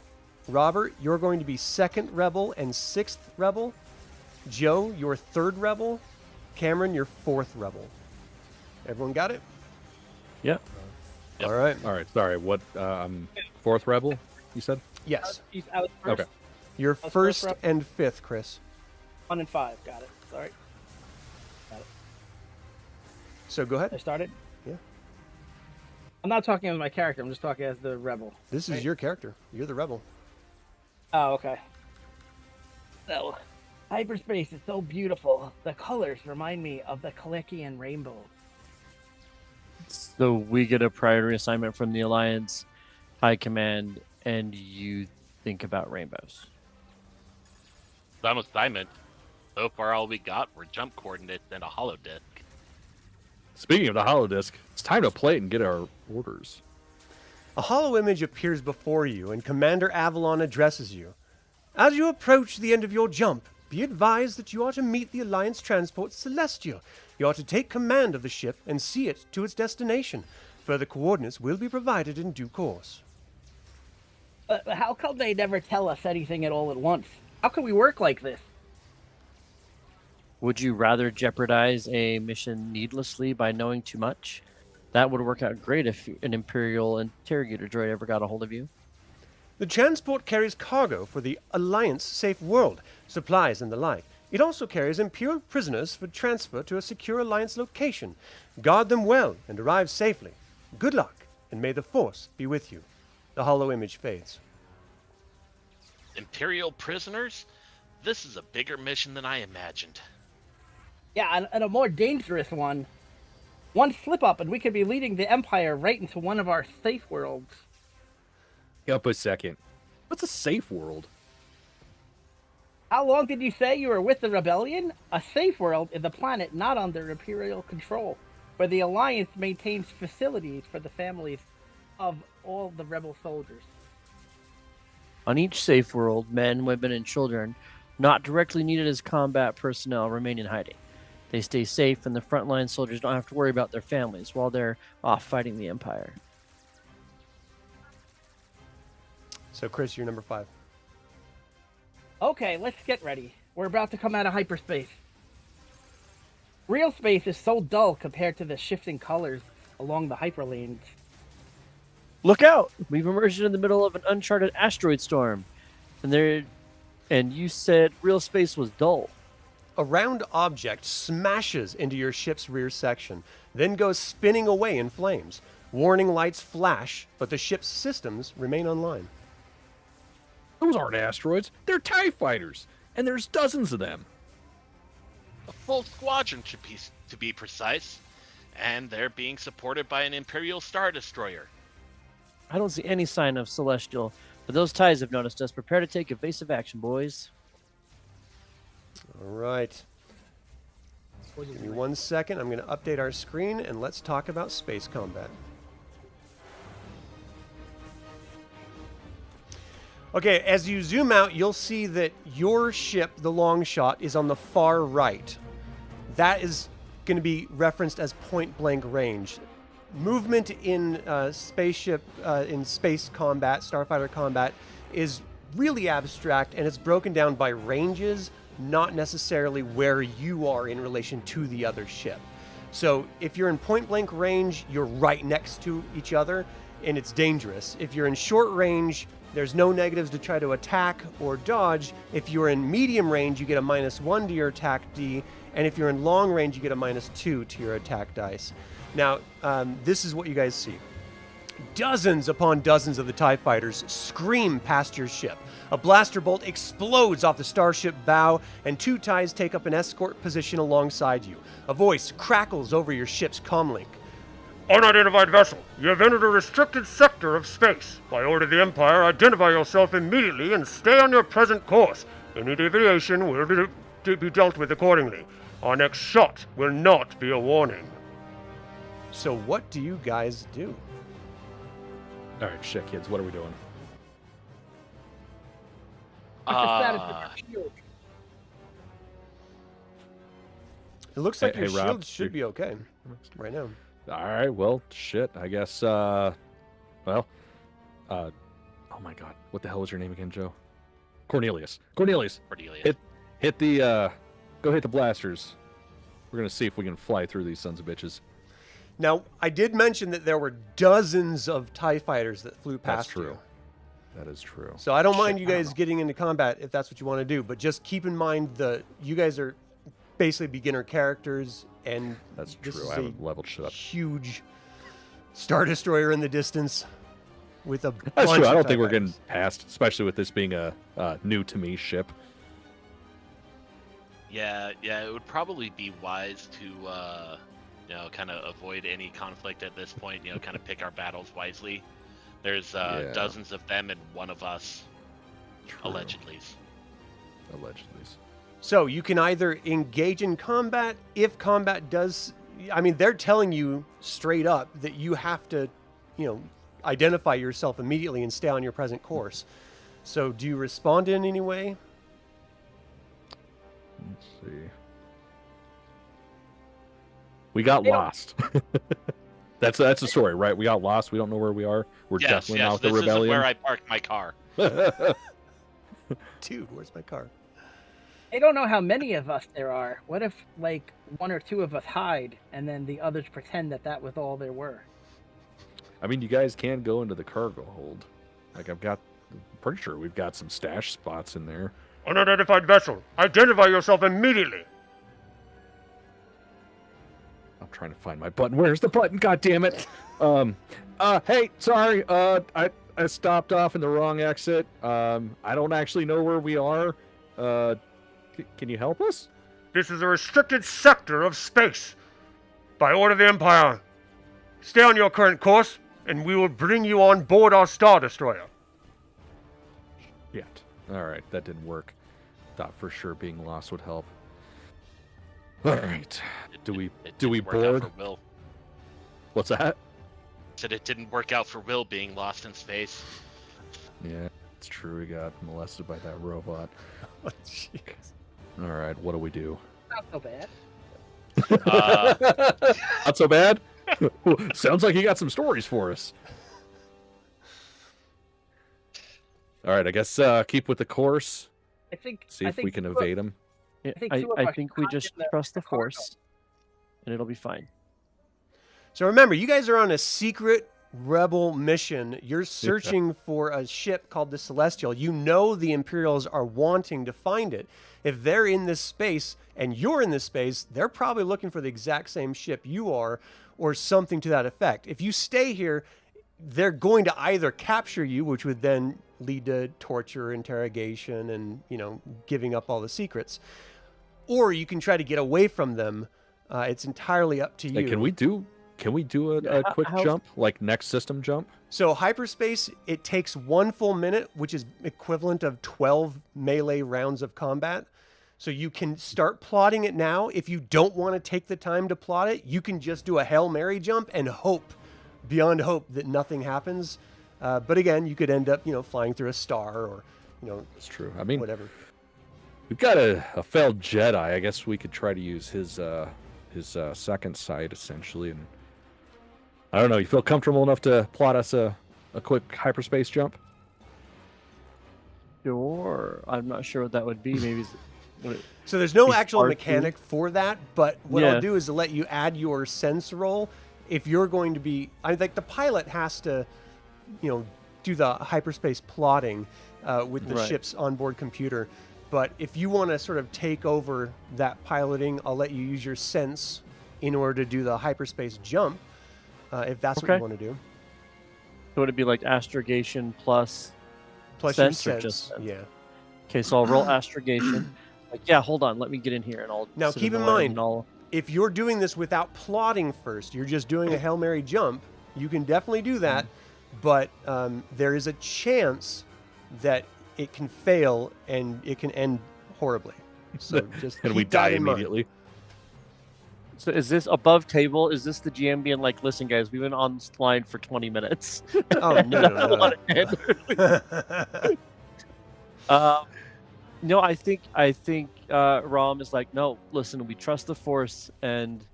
Robert, you're going to be second rebel and sixth rebel. Joe, your third rebel. Cameron, your fourth rebel. Everyone got it? Yep. Yep. All right. All right. Sorry. What? Fourth rebel? You said? Yes. I was first. Okay. You're First first rebel. and fifth, Chris. 1 and 5. Got it. Sorry. Got it. So go I ahead. started. Yeah. I'm not talking as my character. I'm just talking as the rebel. This is your character. You're the rebel. Oh, okay. So, hyperspace is so beautiful. The colors remind me of the Kalekian rainbow. So we get a priority assignment from the Alliance High Command, and you think about rainbows. Some assignment. So far, all we got were jump coordinates and a holodisk. Speaking of the holodisk, it's time to play it and get our orders. A hollow image appears before you, and Commander Avalon addresses you. As you approach the end of your jump, be advised that you are to meet the Alliance transport Celestial. You are to take command of the ship and see it to its destination. Further coordinates will be provided in due course. But how come they never tell us anything at all at once? How can we work like this? Would you rather jeopardize a mission needlessly by knowing too much? That would work out great if an Imperial interrogator droid ever got a hold of you. The transport carries cargo for the Alliance safe world, supplies and the like. It also carries Imperial prisoners for transfer to a secure Alliance location. Guard them well and arrive safely. Good luck, and may the Force be with you. The hollow image fades. Imperial prisoners? This is a bigger mission than I imagined. Yeah, and a more dangerous one. One slip up and we could be leading the Empire right into one of our safe worlds. Up a second. What's a safe world? How long did you say you were with the Rebellion? A safe world is a planet not under Imperial control, where the Alliance maintains facilities for the families of all the rebel soldiers. On each safe world, men, women, and children not directly needed as combat personnel remain in hiding. They stay safe, and the frontline soldiers don't have to worry about their families while they're off fighting the Empire. So, Chris, you're number 5. Okay, let's get ready. We're about to come out of hyperspace. Real space is so dull compared to the shifting colors along the hyperlanes. Look out! We've emerged in the middle of an uncharted asteroid storm. And you said real space was dull. A round object smashes into your ship's rear section, then goes spinning away in flames. Warning lights flash, but the ship's systems remain online. Those aren't asteroids. They're TIE fighters. And there's dozens of them. A full squadron to be precise, and they're being supported by an Imperial Star Destroyer. I don't see any sign of Celestial, but those TIEs have noticed us. Prepare to take evasive action, boys. All right. Give me 1 second. I'm going to update our screen, and let's talk about space combat. Okay, as you zoom out, you'll see that your ship, the Longshot, is on the far right. That is going to be referenced as point-blank range. Movement in spaceship, in space combat, starfighter combat, is really abstract, and it's broken down by ranges, not necessarily where you are in relation to the other ship. So if you're in point-blank range, you're right next to each other, and it's dangerous. If you're in short range, there's no negatives to try to attack or dodge. If you're in medium range, you get a -1 to your attack D, and if you're in long range, you get a -2 to your attack dice. Now, this is what you guys see. Dozens upon dozens of the TIE fighters scream past your ship. A blaster bolt explodes off the starship bow, and 2 TIEs take up an escort position alongside you. A voice crackles over your ship's comlink. Unidentified vessel, you have entered a restricted sector of space. By order of the Empire, identify yourself immediately and stay on your present course. Any deviation will be dealt with accordingly. Our next shot will not be a warning. So what do you guys do? All right, shit, kids, what are we doing? What's the status of your shield? It looks like your Hey, Rob, shield should be okay right now. All right, well, shit, I guess, oh my god, what the hell was your name again, Joe? Cornelius. Cornelius, Cornelius. hit the, go hit the blasters. We're gonna see if we can fly through these sons of bitches. Now, I did mention that there were dozens of TIE fighters that flew past That's true. you. That is true. So I don't mind Shit, you I don't guys know. getting into combat if that's what you want to do, but just keep in mind you guys are basically beginner characters, and That's this true, is I a haven't leveled shit up. huge Star Destroyer in the distance with a That's bunch true, I of don't TIE think we're fighters. getting past, especially with this being a new-to-me ship. Yeah, it would probably be wise to, kind of avoid any conflict at this point. Kind of pick our battles wisely. There's dozens of them and one of us, True. allegedly. Allegedly. So you can either engage in combat if combat does. I mean, they're telling you straight up that you have to, identify yourself immediately and stay on your present course. So do you respond in any way? Let's see. We got lost. That's the story, right? We got lost. We don't know where we are. We're definitely not with the this is rebellion. where I parked my car. Dude, where's my car? They don't know how many of us there are. What if, 1 or 2 of us hide, and then the others pretend that was all there were? I mean, you guys can go into the cargo hold. I'm pretty sure we've got some stash spots in there. Unidentified vessel, identify yourself immediately. I'm trying to find my button. Where's the button? God damn it! Hey, sorry. I stopped off in the wrong exit. I don't actually know where we are. Can you help us? This is a restricted sector of space. By order of the Empire, stay on your current course, and we will bring you on board our Star Destroyer. Shit. All right, that didn't work. Thought for sure being lost would help. All right. It Do we didn't work out board? for Will. What's that? Said it didn't work out for Will being lost in space. Yeah. It's true. We got molested by that robot. Oh, jeez. All right, what do we do? Not so bad. Not so bad. Sounds like you got some stories for us. All right, I guess keep with the course. I think. See if we can evade them. Yeah, think I, two of I us think we got just in the trust the corridor. force, and it'll be fine. So remember, you guys are on a secret rebel mission. You're searching for a ship called the Celestial. You know the Imperials are wanting to find it. If they're in this space and you're in this space, they're probably looking for the exact same ship you are or something to that effect. If you stay here, they're going to either capture you, which would then lead to torture, interrogation, and, you know, giving up all the secrets. Or you can try to get away from them. It's entirely up to you. Hey, can we do a quick jump, like next system jump? So hyperspace, it takes 1 full minute, which is equivalent of 12 melee rounds of combat. So you can start plotting it now. If you don't want to take the time to plot it, you can just do a Hail Mary jump and hope, beyond hope, that nothing happens. But again, you could end up, you know, flying through a star or, you know, That's true. I mean, whatever. we've got a failed Jedi. I guess we could try to use his second sight, essentially. And I don't know. You feel comfortable enough to plot us a quick hyperspace jump? Sure. I'm not sure what that would be. Maybe. So there's no Be actual smart, mechanic for that, but what I'll Yeah. do is let you add your sense roll. If you're going to be, I think the pilot has to, you know, do the hyperspace plotting with the Right. ship's onboard computer. But if you want to sort of take over that piloting, I'll let you use your sense in order to do the hyperspace jump, if that's what Okay. you want to do. So would it be like astrogation plus? Plus Sense your or sense, just sense? yeah. Okay, so I'll roll astrogation. Like, yeah, hold on, let me get in here, and I'll Now sit keep the in lane mind, and I'll- if you're doing this without plotting first, you're just doing a Hail Mary jump, you can definitely do that, but there is a chance that it can fail and it can end horribly. So just And keep we that die in mind. immediately. So is this above table? Is this the GM being like, listen, guys, we've been on this line for 20 minutes. Oh, no. No, I think Rom is like, no, listen, we trust the Force, and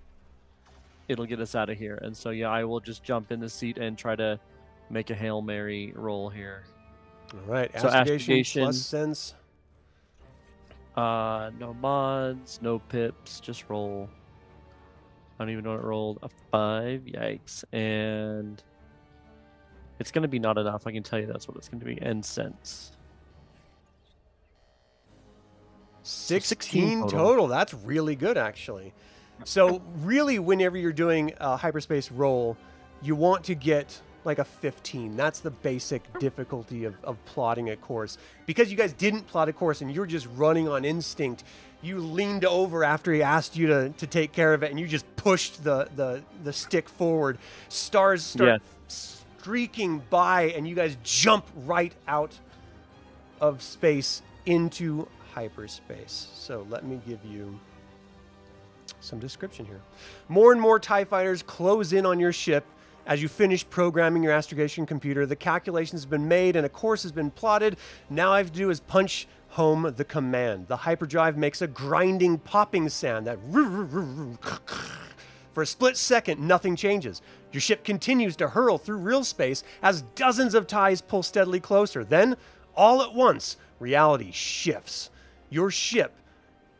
it'll get us out of here. And so, yeah, I will just jump in the seat and try to make a Hail Mary roll here. All right, So astrogation astrogation- plus sense. No mods, no pips, just roll. I don't even know what it rolled. A 5, yikes. And it's going to be not enough. I can tell you that's what it's going to be. And sense. 16 total. total. That's really good, actually. So really, whenever you're doing a hyperspace roll, you want to get like a 15. That's the basic difficulty of plotting a course. Because you guys didn't plot a course and you're just running on instinct, you leaned over after he asked you to take care of it, and you just pushed the stick forward. Stars start streaking by, and you guys jump right out of space into hyperspace. So let me give you some description here. More and more TIE fighters close in on your ship. As you finish programming your astrogation computer, the calculations have been made and a course has been plotted. Now all I have to do is punch home the command. The hyperdrive makes a grinding, popping sound that for a split second, nothing changes. Your ship continues to hurl through real space as dozens of TIEs pull steadily closer. Then, all at once, reality shifts. Your ship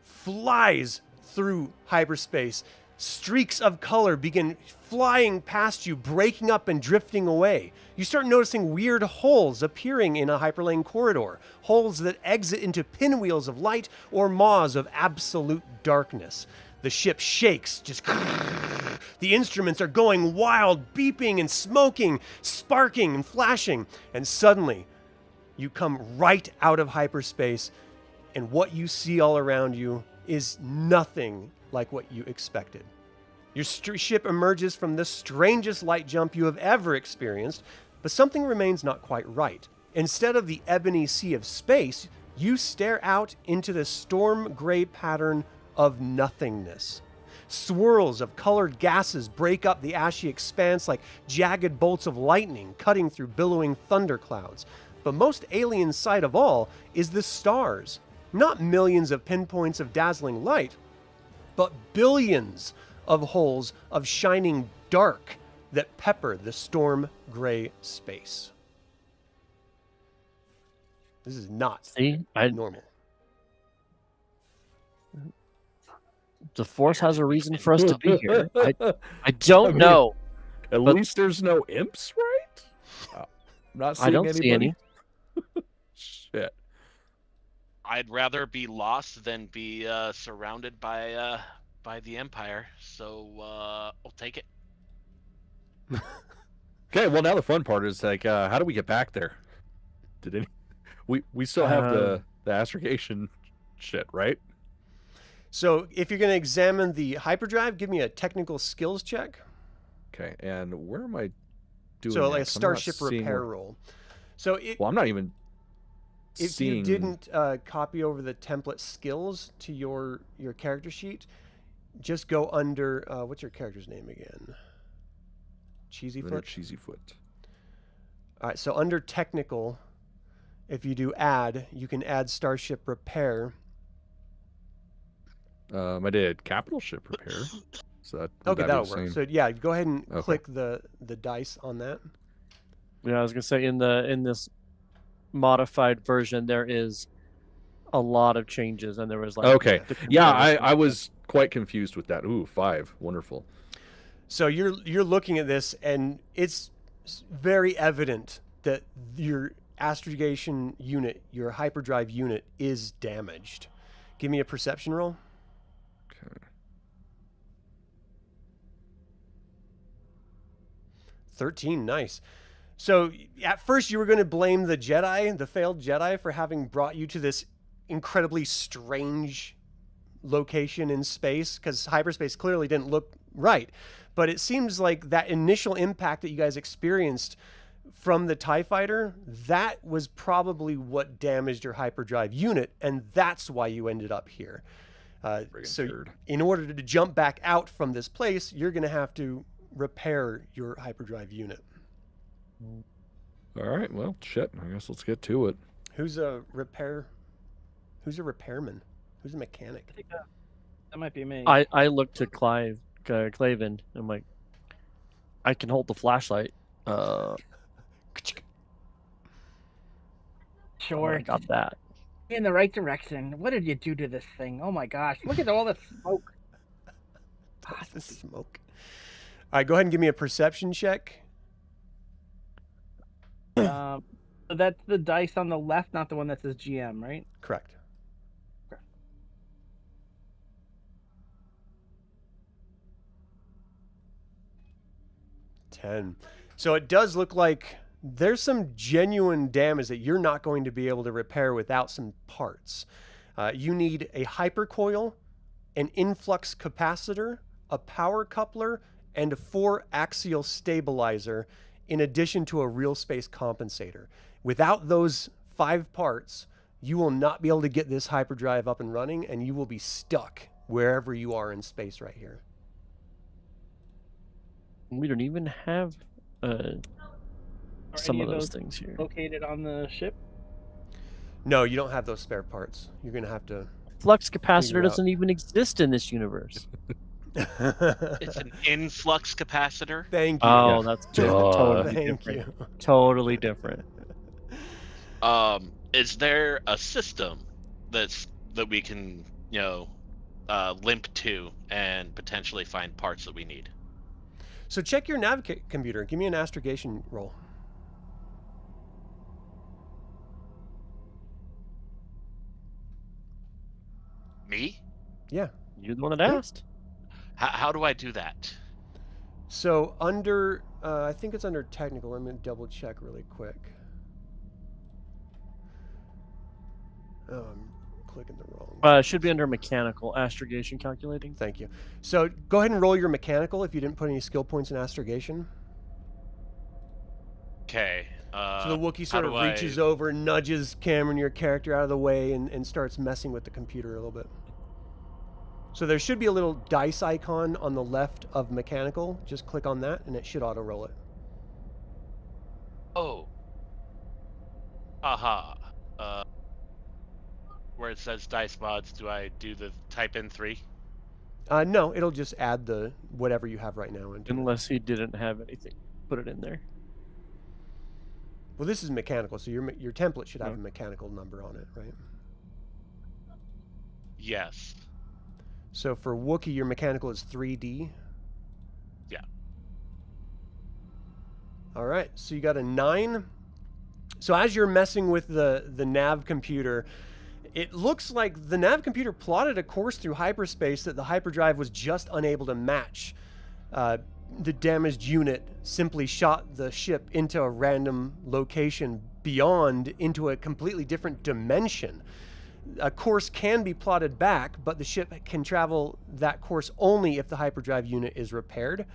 flies through hyperspace. Streaks of color begin flying past you, breaking up and drifting away. You start noticing weird holes appearing in a hyperlane corridor, holes that exit into pinwheels of light or maws of absolute darkness. The ship shakes, just the instruments are going wild, beeping and smoking, sparking and flashing, and suddenly you come right out of hyperspace, and what you see all around you is nothing like what you expected. Your ship emerges from the strangest light jump you have ever experienced, but something remains not quite right. Instead of the ebony sea of space, you stare out into the storm gray pattern of nothingness. Swirls of colored gases break up the ashy expanse like jagged bolts of lightning cutting through billowing thunderclouds. But most alien sight of all is the stars. Not millions of pinpoints of dazzling light, but billions of holes of shining dark that pepper the storm gray space. This is not normal. The Force has a reason for us to be here. I don't know. At least there's no imps, right? I'm not seeing I don't anybody. see any. Shit. I'd rather be lost than be surrounded by the Empire. So I'll take it. Okay, well now the fun part is like, how do we get back there? We still have the astrogation shit, right? So if you're going to examine the hyperdrive, give me a technical skills check. Okay, and where am I doing? So like a next? I'm not starship seeing repair where- roll. So Well, I'm not even if seeing. you didn't copy over the template skills to your character sheet, just go under what's your character's name again? Leonard Cheesyfoote. Cheesyfoote. All right, so under technical, if you do add, you can add starship repair. I did capital ship repair. So that would Okay, that be that'll the work. same? So yeah, go ahead and Okay. click the dice on that. Yeah, I was gonna say in this modified version there is a lot of changes, and there was like Okay. the Yeah, comparison. I was quite confused with that. Ooh, 5. Wonderful. So you're looking at this, and it's very evident that your astrogation unit, your hyperdrive unit, is damaged. Give me a perception roll. Okay. 13, nice. So at first you were going to blame the Jedi, the failed Jedi, for having brought you to this incredibly strange location in space, because hyperspace clearly didn't look right. But it seems like that initial impact that you guys experienced from the TIE fighter, that was probably what damaged your hyperdrive unit, and that's why you ended up here. So turd. in order to jump back out from this place, you're going to have to repair your hyperdrive unit. All right. Well, shit. I guess let's get to it. Who's a repairman? Who's a mechanic? I think that might be me. I looked to Clayvin. I'm like, I can hold the flashlight. Sure. I got that. In the right direction. What did you do to this thing? Oh my gosh! Look at all the smoke. The smoke. All right, go ahead and give me a perception check. So that's the dice on the left, not the one that says GM, right? Correct. Okay. 10. So it does look like there's some genuine damage that you're not going to be able to repair without some parts. You need a hypercoil, an influx capacitor, a power coupler, and a 4-axial stabilizer, in addition to a real space compensator. Without those 5 parts, you will not be able to get this hyperdrive up and running, and you will be stuck wherever you are in space right here. We don't even have Are some any of of those those things here. located on the ship? No, you don't have those spare parts. You're going to have to... Flux Figure capacitor out. doesn't even exist in this universe. It's an influx capacitor. Thank you. Oh, that's Duh. totally Thank different. you. Totally different. Is there a system that we can, limp to and potentially find parts that we need? So check your nav computer. Give me an astrogation roll. Me? Yeah. You're the one that asked. How do I do that? So under, I think it's under technical. Let me double check really quick. Oh, I'm clicking the wrong. It should be under mechanical astrogation calculating. Thank you. So go ahead and roll your mechanical if you didn't put any skill points in astrogation. Okay. So the Wookiee how sort of do I- reaches over, nudges Cameron, your character, out of the way and starts messing with the computer a little bit. So there should be a little dice icon on the left of mechanical. Just click on that and it should auto-roll it. Oh. Aha. Where it says dice mods, do I do the type in 3? No, it'll just add the whatever you have right now into it. Unless he didn't have anything, put it in there. Well, this is mechanical, so your template should have a mechanical number on it, right? Yes. So for Wookiee, your mechanical is 3D. Yeah. All right, so you got a 9. So as you're messing with the nav computer, it looks like the nav computer plotted a course through hyperspace that the hyperdrive was just unable to match. The damaged unit simply shot the ship into a random location beyond, into a completely different dimension. A course can be plotted back, but the ship can travel that course only if the hyperdrive unit is repaired.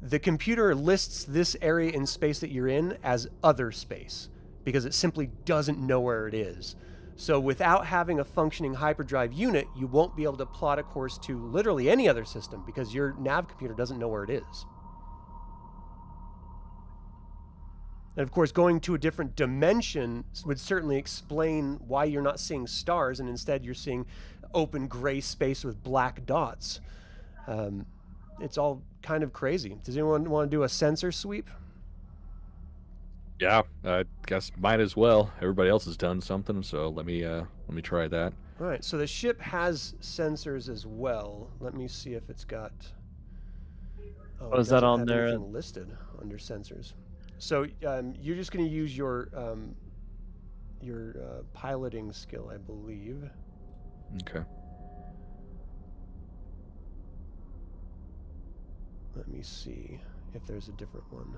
The computer lists this area in space that you're in as Otherspace because it simply doesn't know where it is. So without having a functioning hyperdrive unit, you won't be able to plot a course to literally any other system because your nav computer doesn't know where it is. And of course, going to a different dimension would certainly explain why you're not seeing stars and instead you're seeing open gray space with black dots. It's all kind of crazy. Does anyone want to do a sensor sweep? Yeah, I guess might as well. Everybody else has done something, so let me try that. All right, so the ship has sensors as well. Let me see if it's got. Oh, is it that doesn't on have there? anything listed under sensors. So you're just going to use your piloting skill, I believe. Okay. Let me see if there's a different one.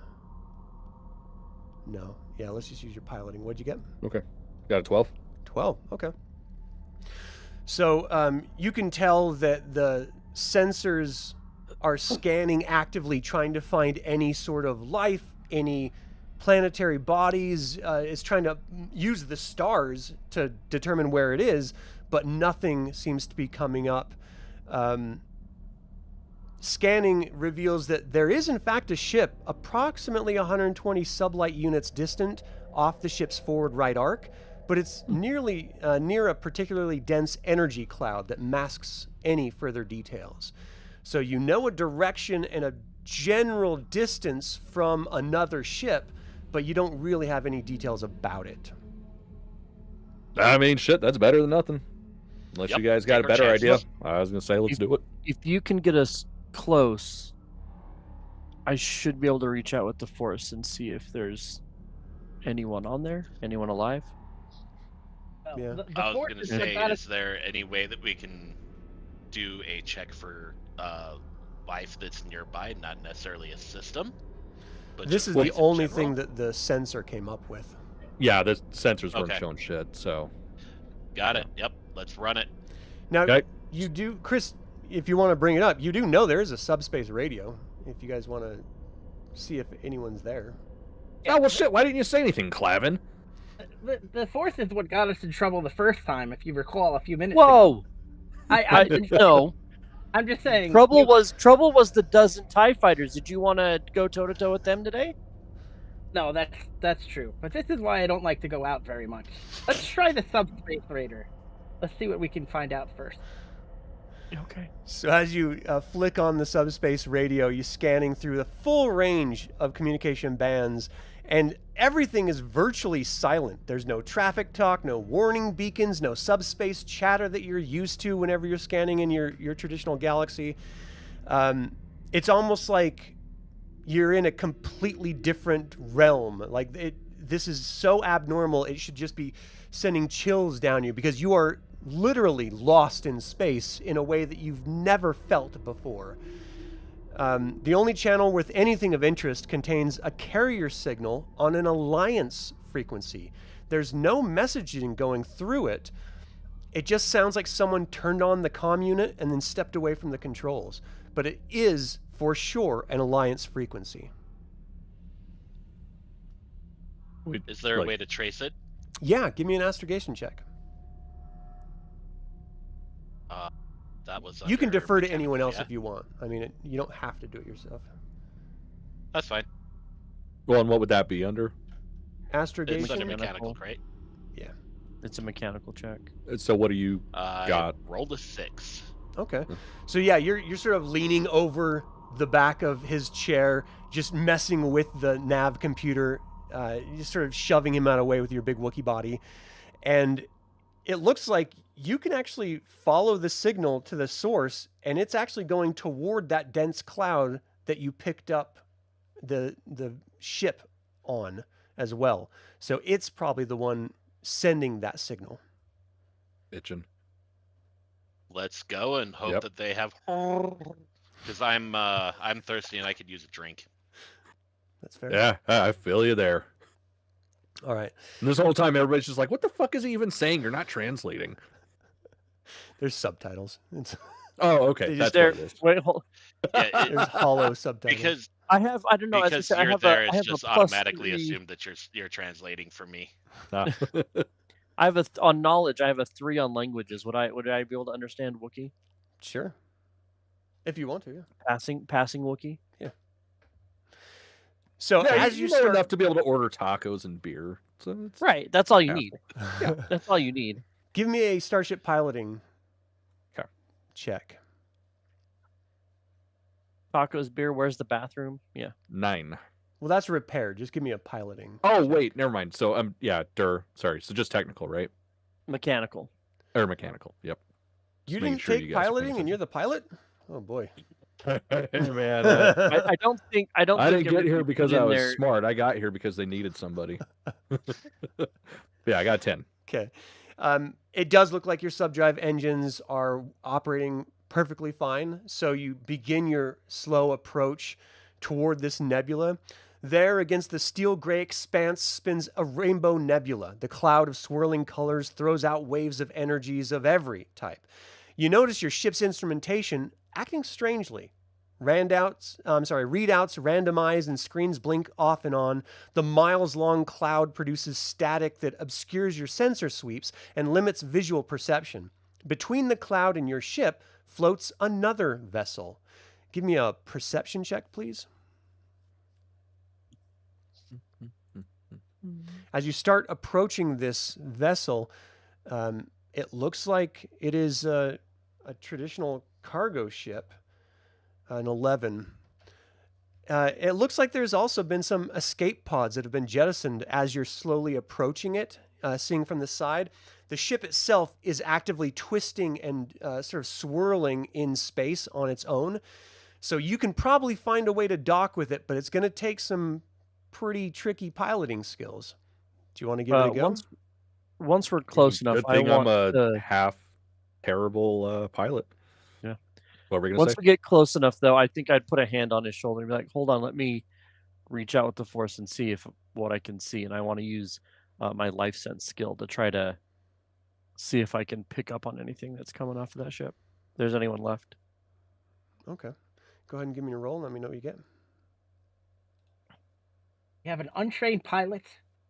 No. Yeah, let's just use your piloting. What'd you get? Okay. Got a 12. 12. Okay. So you can tell that the sensors are scanning actively, trying to find any sort of life, any planetary bodies. It's trying to use the stars to determine where it is, but nothing seems to be coming up. Scanning reveals that there is in fact a ship approximately 120 sublight units distant off the ship's forward right arc, but it's nearly near a particularly dense energy cloud that masks any further details. So you know a direction and a general distance from another ship, but you don't really have any details about it. I mean, shit, that's better than nothing. Unless Yep, you guys got a take our better idea. chances. I was going to say, let's do it. If you can get us close, I should be able to reach out with the Force and see if there's anyone on there, anyone alive. Yeah. The I was Force going to is say, about is there any way that we can do a check for life that's nearby, not necessarily a system? But This just is life the in only general? thing that the sensor came up with. Yeah, the sensors weren't Okay. showing shit, so. Got it. Yep. Let's run it. Now, Okay. you do, Chris, if you want to bring it up, you do know there is a subspace radio, if you guys want to see if anyone's there. Oh, well, shit, why didn't you say anything, Clayvin? The Force is what got us in trouble the first time, if you recall a few minutes ago. Whoa! I No. I'm just saying. Trouble was the dozen TIE fighters. Did you want to go toe to toe with them today? No, that's true. But this is why I don't like to go out very much. Let's try the subspace raider. Let's see what we can find out first. Okay. So as you flick on the subspace radio, you're scanning through the full range of communication bands, and everything is virtually silent. There's no traffic talk, no warning beacons, no subspace chatter that you're used to whenever you're scanning in your traditional galaxy. It's almost like you're in a completely different realm. Like this is so abnormal, it should just be sending chills down you because you are literally lost in space in a way that you've never felt before. The only channel with anything of interest contains a carrier signal on an Alliance frequency. There's no messaging going through it. It just sounds like someone turned on the comm unit and then stepped away from the controls. But it is, for sure, an Alliance frequency. Is there a way to trace it? Yeah, give me an astrogation check. That was. You can under defer to mechanical, anyone else yeah? if you want. I mean, you don't have to do it yourself. That's fine. Well, and what would that be under? It's Astrogation? under mechanical, right? Yeah. It's a mechanical check. So what do you I got? rolled a 6. Okay. So yeah, you're sort of leaning over the back of his chair, just messing with the nav computer, just sort of shoving him out of the way with your big Wookiee body. And it looks like you can actually follow the signal to the source, and it's actually going toward that dense cloud that you picked up the ship on as well. So it's probably the one sending that signal. Bitchin'. Let's go and hope Yep. that they have. Because I'm thirsty and I could use a drink. That's fair. Yeah, I feel you there. All right. And this whole time, everybody's just like, "What the fuck is he even saying? You're not translating." There's subtitles. Oh, okay. They That's just- what it is. Wait, hold. Yeah, There's hollow subtitles. because I don't know. As I because said, I you're have there, a, I it's have just a plus automatically 3. assumed that you're translating for me. Ah. I have on knowledge. I have a 3 on languages. Would I be able to understand Wookiee? Sure. If you want to, yeah. Passing Wookiee. So Yeah, as you know start, enough to be able to order tacos and beer. So it's... Right. That's all you Yeah. need. That's all you need. give me a starship piloting Okay. check. Tacos, beer. Where's the bathroom? Yeah. 9. Well, that's repair. Just give me a piloting. Oh wait, never mind. So yeah, sorry. So just technical, right? Mechanical. Or mechanical. Yep. You Just making didn't sure take you guys are paying piloting, and you're the pilot. Oh boy. Man, I don't think. I I think didn't get here everything because in I was there- smart. I got here because they needed somebody. Yeah, I got 10. Okay. It does look like your subdrive engines are operating perfectly fine. So you begin your slow approach toward this nebula. There, against the steel gray expanse, spins a rainbow nebula. The cloud of swirling colors throws out waves of energies of every type. You notice your ship's instrumentation acting strangely. Readouts randomize and screens blink off and on. The miles-long cloud produces static that obscures your sensor sweeps and limits visual perception. Between the cloud and your ship floats another vessel. Give me a perception check, please. As you start approaching this vessel, it looks like it is a traditional cargo ship, an 11. It looks like there's also been some escape pods that have been jettisoned as you're slowly approaching it, seeing from the side. The ship itself is actively twisting and sort of swirling in space on its own. So you can probably find a way to dock with it, but it's going to take some pretty tricky piloting skills. Do you want to give it a go? Once we're close enough, Good I thing want I'm a to. half terrible pilot. Yeah. What were we gonna Once say? we get close enough, though, I think I'd put a hand on his shoulder and be like, "Hold on, let me reach out with the force and see what I can see." And I want to use my life sense skill to try to see if I can pick up on anything that's coming off of that ship. If there's anyone left. Okay. Go ahead and give me a roll and let me know what you get. You have an untrained pilot,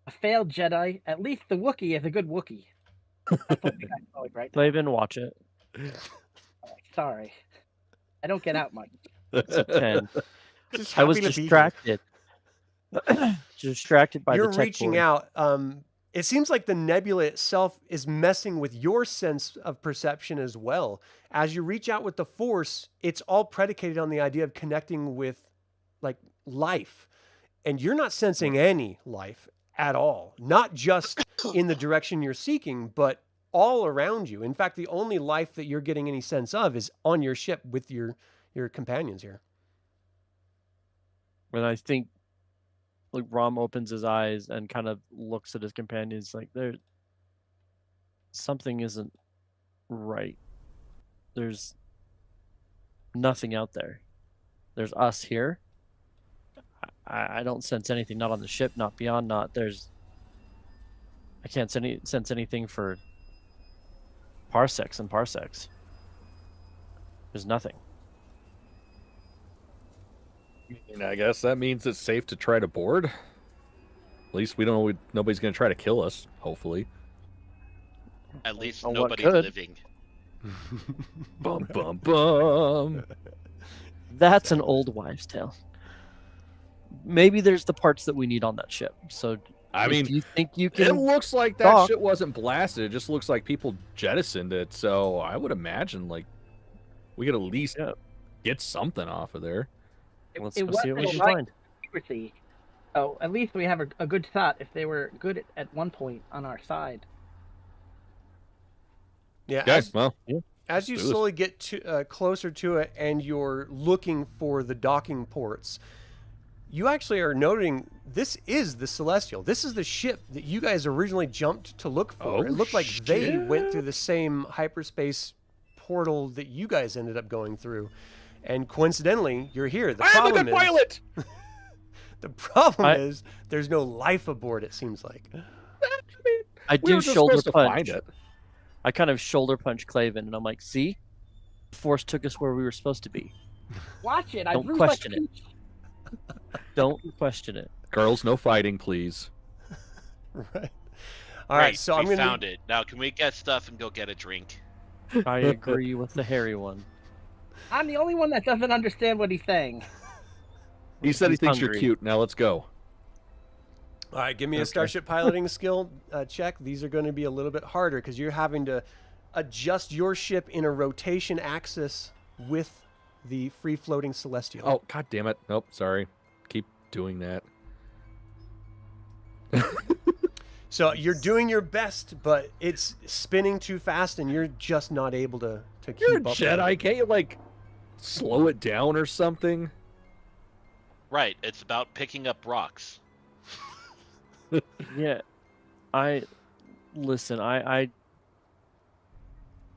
a failed Jedi. At least the Wookiee is a good Wookiee. That's what we got going, right? Clayvin, watch it. Sorry, I don't get out much. It's a 10. Just I was happy to be here. distracted. Distracted by You're the tech reaching boy. out. It seems like the nebula itself is messing with your sense of perception as well. As you reach out with the force, it's all predicated on the idea of connecting with like life. And you're not sensing any life at all. Not just in the direction you're seeking, but all around you. In fact, the only life that you're getting any sense of is on your ship with your companions here. And I think like Rom opens his eyes and kind of looks at his companions like something isn't right. There's nothing out there. There's us here. I don't sense anything, not on the ship, not beyond, I can't sense anything for parsecs and parsecs. There's nothing. And I guess that means it's safe to try to board. At least we don't know nobody's going to try to kill us, hopefully. At least Oh, what nobody could? living. Bum, bum, bum. That's an old wives' tale. Maybe there's the parts that we need on that ship. So I if mean, you think you it can, looks like that dock. shit wasn't blasted. It just looks like people jettisoned it. So I would imagine like we could at least Yeah. get something off of there. let's It go see what we wasn't can like find. secrecy. So at least we have a good shot if they were good at one point on our side. Yeah. Okay, well, As you do this. slowly get to, closer to it and you're looking for the docking ports, you actually are noting this is the Celestial. This is the ship that you guys originally jumped to look for. Oh, It looked like they shit. went through the same hyperspace portal that you guys ended up going through. And coincidentally, you're here. The I am a problem good pilot. The problem I- is there's no life aboard, it seems like. I We do were just shoulder supposed to punch. find it. I kind of shoulder punch Clayvin, and I'm like, see, the Force took us where we were supposed to be. Watch it. I Don't bruise question like it. Don't question it. Girls, no fighting, please. Right. All right, Great, so we I'm going found it. Now, can we get stuff and go get a drink? I agree with the hairy one. I'm the only one that doesn't understand what he's saying. He said he He's thinks hungry. you're cute. Now let's go. All right, give me a Okay. starship piloting skill check. These are going to be a little bit harder because you're having to adjust your ship in a rotation axis with the free-floating Celestial. Oh, god damn it. Nope, sorry. Keep doing that. So you're doing your best, but it's spinning too fast, and you're just not able to keep You're a up. with Jedi. it. Can't you, like, slow it down or something? Right, it's about picking up rocks. Yeah, listen.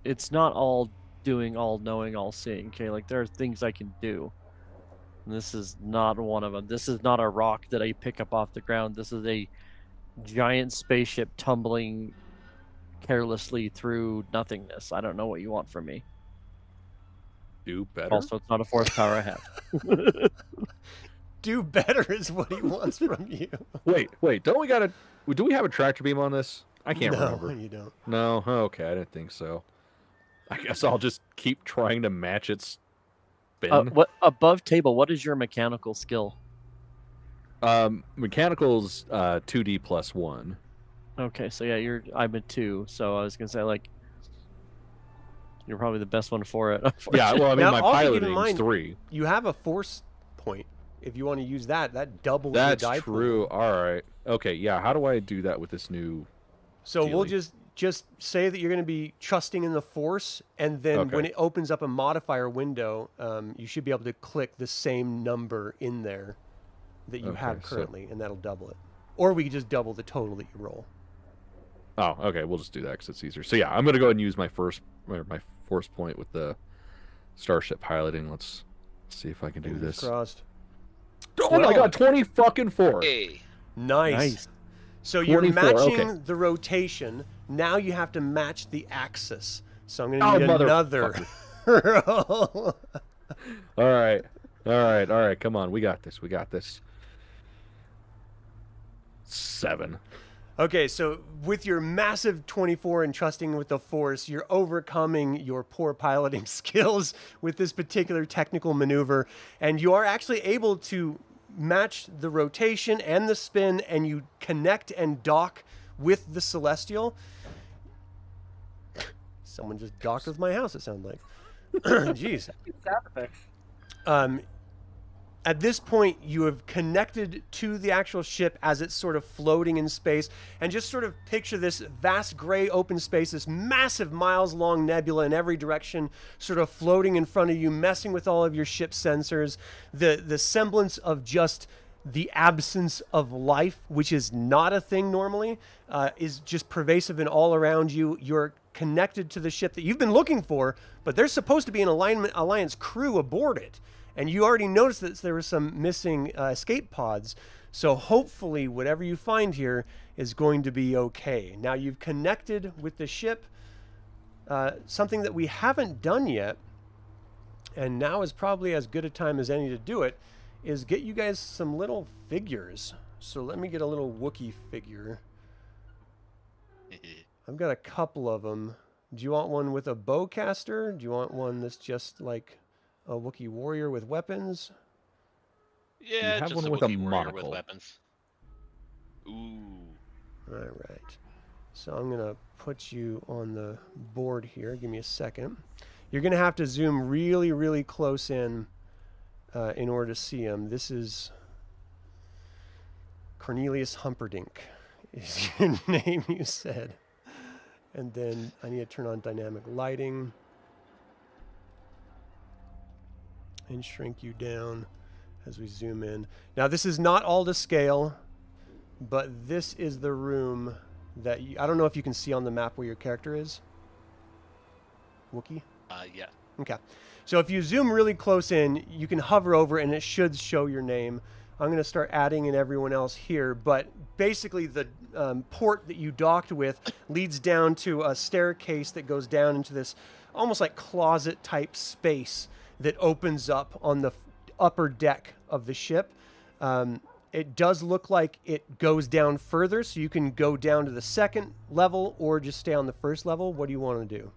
It's not all doing, all knowing, all seeing. Okay, like there are things I can do. And this is not one of them. This is not a rock that I pick up off the ground. This is a giant spaceship tumbling carelessly through nothingness. I don't know what you want from me. Do better. Also, it's not a force power I have. Do better is what he wants from you. Wait. Do we have a tractor beam on this? I can't No, remember. you don't. No? Okay, I didn't think so. I guess I'll just keep trying to match its spin. What above table? What is your mechanical skill? Mechanical's 2D plus 1. Okay, so yeah, I'm a 2. So I was gonna say like you're probably the best one for it. Yeah, well, I mean, Now, my also keep in piloting's mind- 3. You have a force point. If you want to use that, that doubles That's your die pool. true. All right. Okay, yeah. How do I do that with this new? So we'll Dealy. just say that you're going to be trusting in the force, and then Okay. when it opens up a modifier window, you should be able to click the same number in there that you have Okay, so- currently, and that'll double it. Or we could just double the total that you roll. Oh, okay. We'll just do that because it's easier. So yeah, I'm gonna go ahead and use my force point with the starship piloting. Let's see if I can do Fingers this. crossed. Oh my god, 20 fucking 4. Hey, Nice. Nice. So you're 24, matching okay. the rotation. Now you have to match the axis. So I'm going to Oh, need another roll. All right. Come on, we got this. 7. Okay, so with your massive 24 and trusting with the Force, you're overcoming your poor piloting skills with this particular technical maneuver, and you are actually able to match the rotation and the spin, and you connect and dock with the Celestial. Someone just docked with my house, it sounded like. Jeez. Sound effects. At this point, you have connected to the actual ship as it's sort of floating in space, and just sort of picture this vast gray open space, this massive miles-long nebula in every direction, sort of floating in front of you, messing with all of your ship sensors. The semblance of just the absence of life, which is not a thing normally, is just pervasive and all around you. You're connected to the ship that you've been looking for, but there's supposed to be an Alliance crew aboard it. And you already noticed that there were some missing escape pods. So hopefully whatever you find here is going to be okay. Now you've connected with the ship. Something that we haven't done yet, and now is probably as good a time as any to do it, is get you guys some little figures. So let me get a little Wookiee figure. I've got a couple of them. Do you want one with a bowcaster? Do you want one that's just like a Wookiee warrior with weapons? yeah, have just one a with a Wookiee warrior monocle. with weapons. Ooh. All right. So I'm going to put you on the board here. Give me a second. You're going to have to zoom really, really close in order to see him. This is Cornelius Humperdink is your name, you said. And then I need to turn on dynamic lighting and shrink you down as we zoom in. Now, this is not all to scale, but this is the room that I don't know if you can see on the map where your character is. Wookiee? Yeah. Okay. So if you zoom really close in, you can hover over and it should show your name. I'm going to start adding in everyone else here, but basically the port that you docked with leads down to a staircase that goes down into this almost like closet type space that opens up on the upper deck of the ship. It does look like it goes down further, so you can go down to the second level or just stay on the first level. What do you want to do?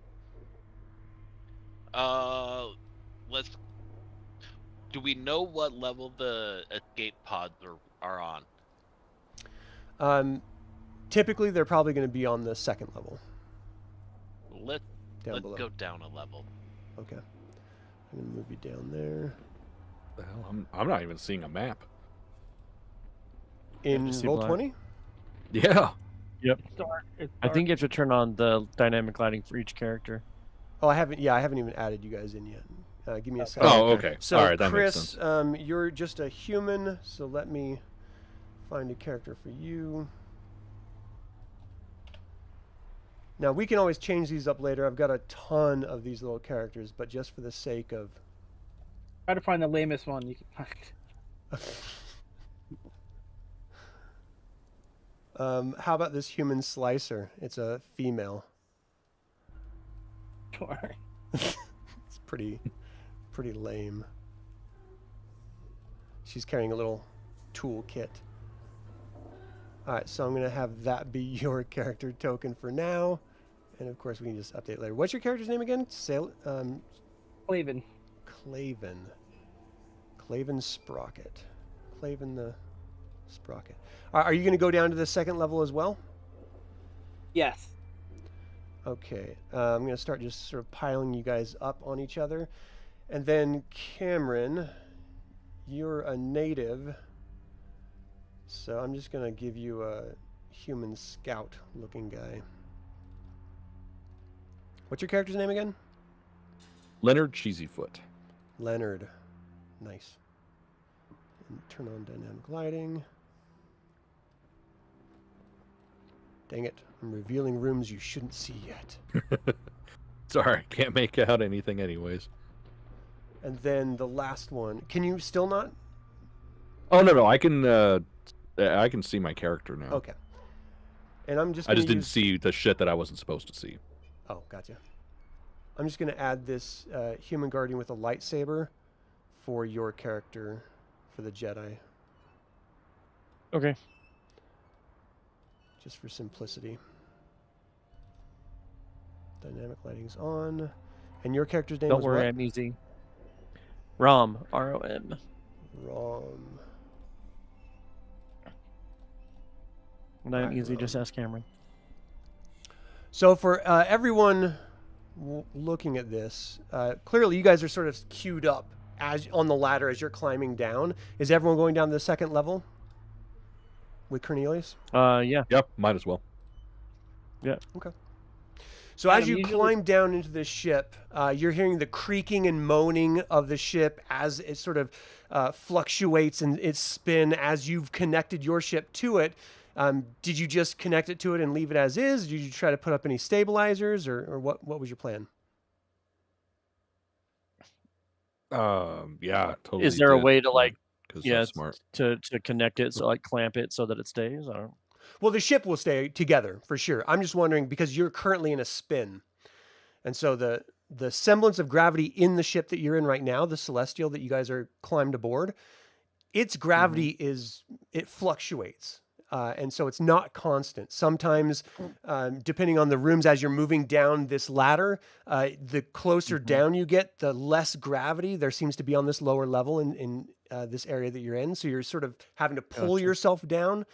Do we know what level the escape pods are on? Typically, they're probably going to be on the second level. Let's below. go down a level. Okay. I'm going to move you down there. The hell? I'm not even seeing a map. In see roll black. 20? Yeah. Yep. It's I think you have to turn on the dynamic lighting for each character. Oh, I haven't even added you guys in yet. Give me a second. Oh, okay. So, all right, that makes Chris, sense. you're just a human, so let me find a character for you. Now, we can always change these up later. I've got a ton of these little characters, but just for the sake of... Try to find the lamest one you can find. How about this human slicer? It's a female. Sure. It's pretty lame. She's carrying a little toolkit. All right, so I'm going to have that be your character token for now. And of course, we can just update later. What's your character's name again? Clayvin. Clayvin Sprocket. Clayvin the Sprocket. Are you going to go down to the second level as well? Yes. Okay. I'm going to start just sort of piling you guys up on each other. And then Cameron, you're a native. So I'm just going to give you a human scout looking guy. What's your character's name again? Leonard Cheesyfoote. Leonard. Nice. And turn on dynamic lighting. Dang it. I'm revealing rooms you shouldn't see yet. Sorry, can't make out anything anyways. And then the last one. Can you still not? Oh, no, I can see my character now. Okay. And I'm just I just gonna didn't see the shit that I wasn't supposed to see. Oh, gotcha. I'm just going to add this human guardian with a lightsaber for your character for the Jedi, Okay. just for simplicity. Dynamic lighting's on. And your character's name Don't was worry, what? I'm easy. Rom, R-O-M. Rom. When I'm Right, easy, just Rom. ask Cameron. So for everyone looking at this, clearly you guys are sort of queued up as on the ladder as you're climbing down. Is everyone going down to the second level with Cornelius? Yeah. Yep, might as well. Yeah. Okay. So Adam, as you usually- climb down into the ship, you're hearing the creaking and moaning of the ship as it sort of fluctuates and its spin as you've connected your ship to it. Did you just connect it to it and leave it as is? Did you try to put up any stabilizers, or what was your plan? Yeah, totally. Is there a way to, like, Because yeah, that's smart. to connect it, so like clamp it so that it stays? Or... Well, the ship will stay together for sure. I'm just wondering because you're currently in a spin. And so the semblance of gravity in the ship that you're in right now, the Celestial that you guys are climbed aboard, its gravity it fluctuates. And so it's not constant. Sometimes, depending on the rooms, as you're moving down this ladder, the closer down you get, the less gravity there seems to be on this lower level in this area that you're in. So you're sort of having to pull yourself down.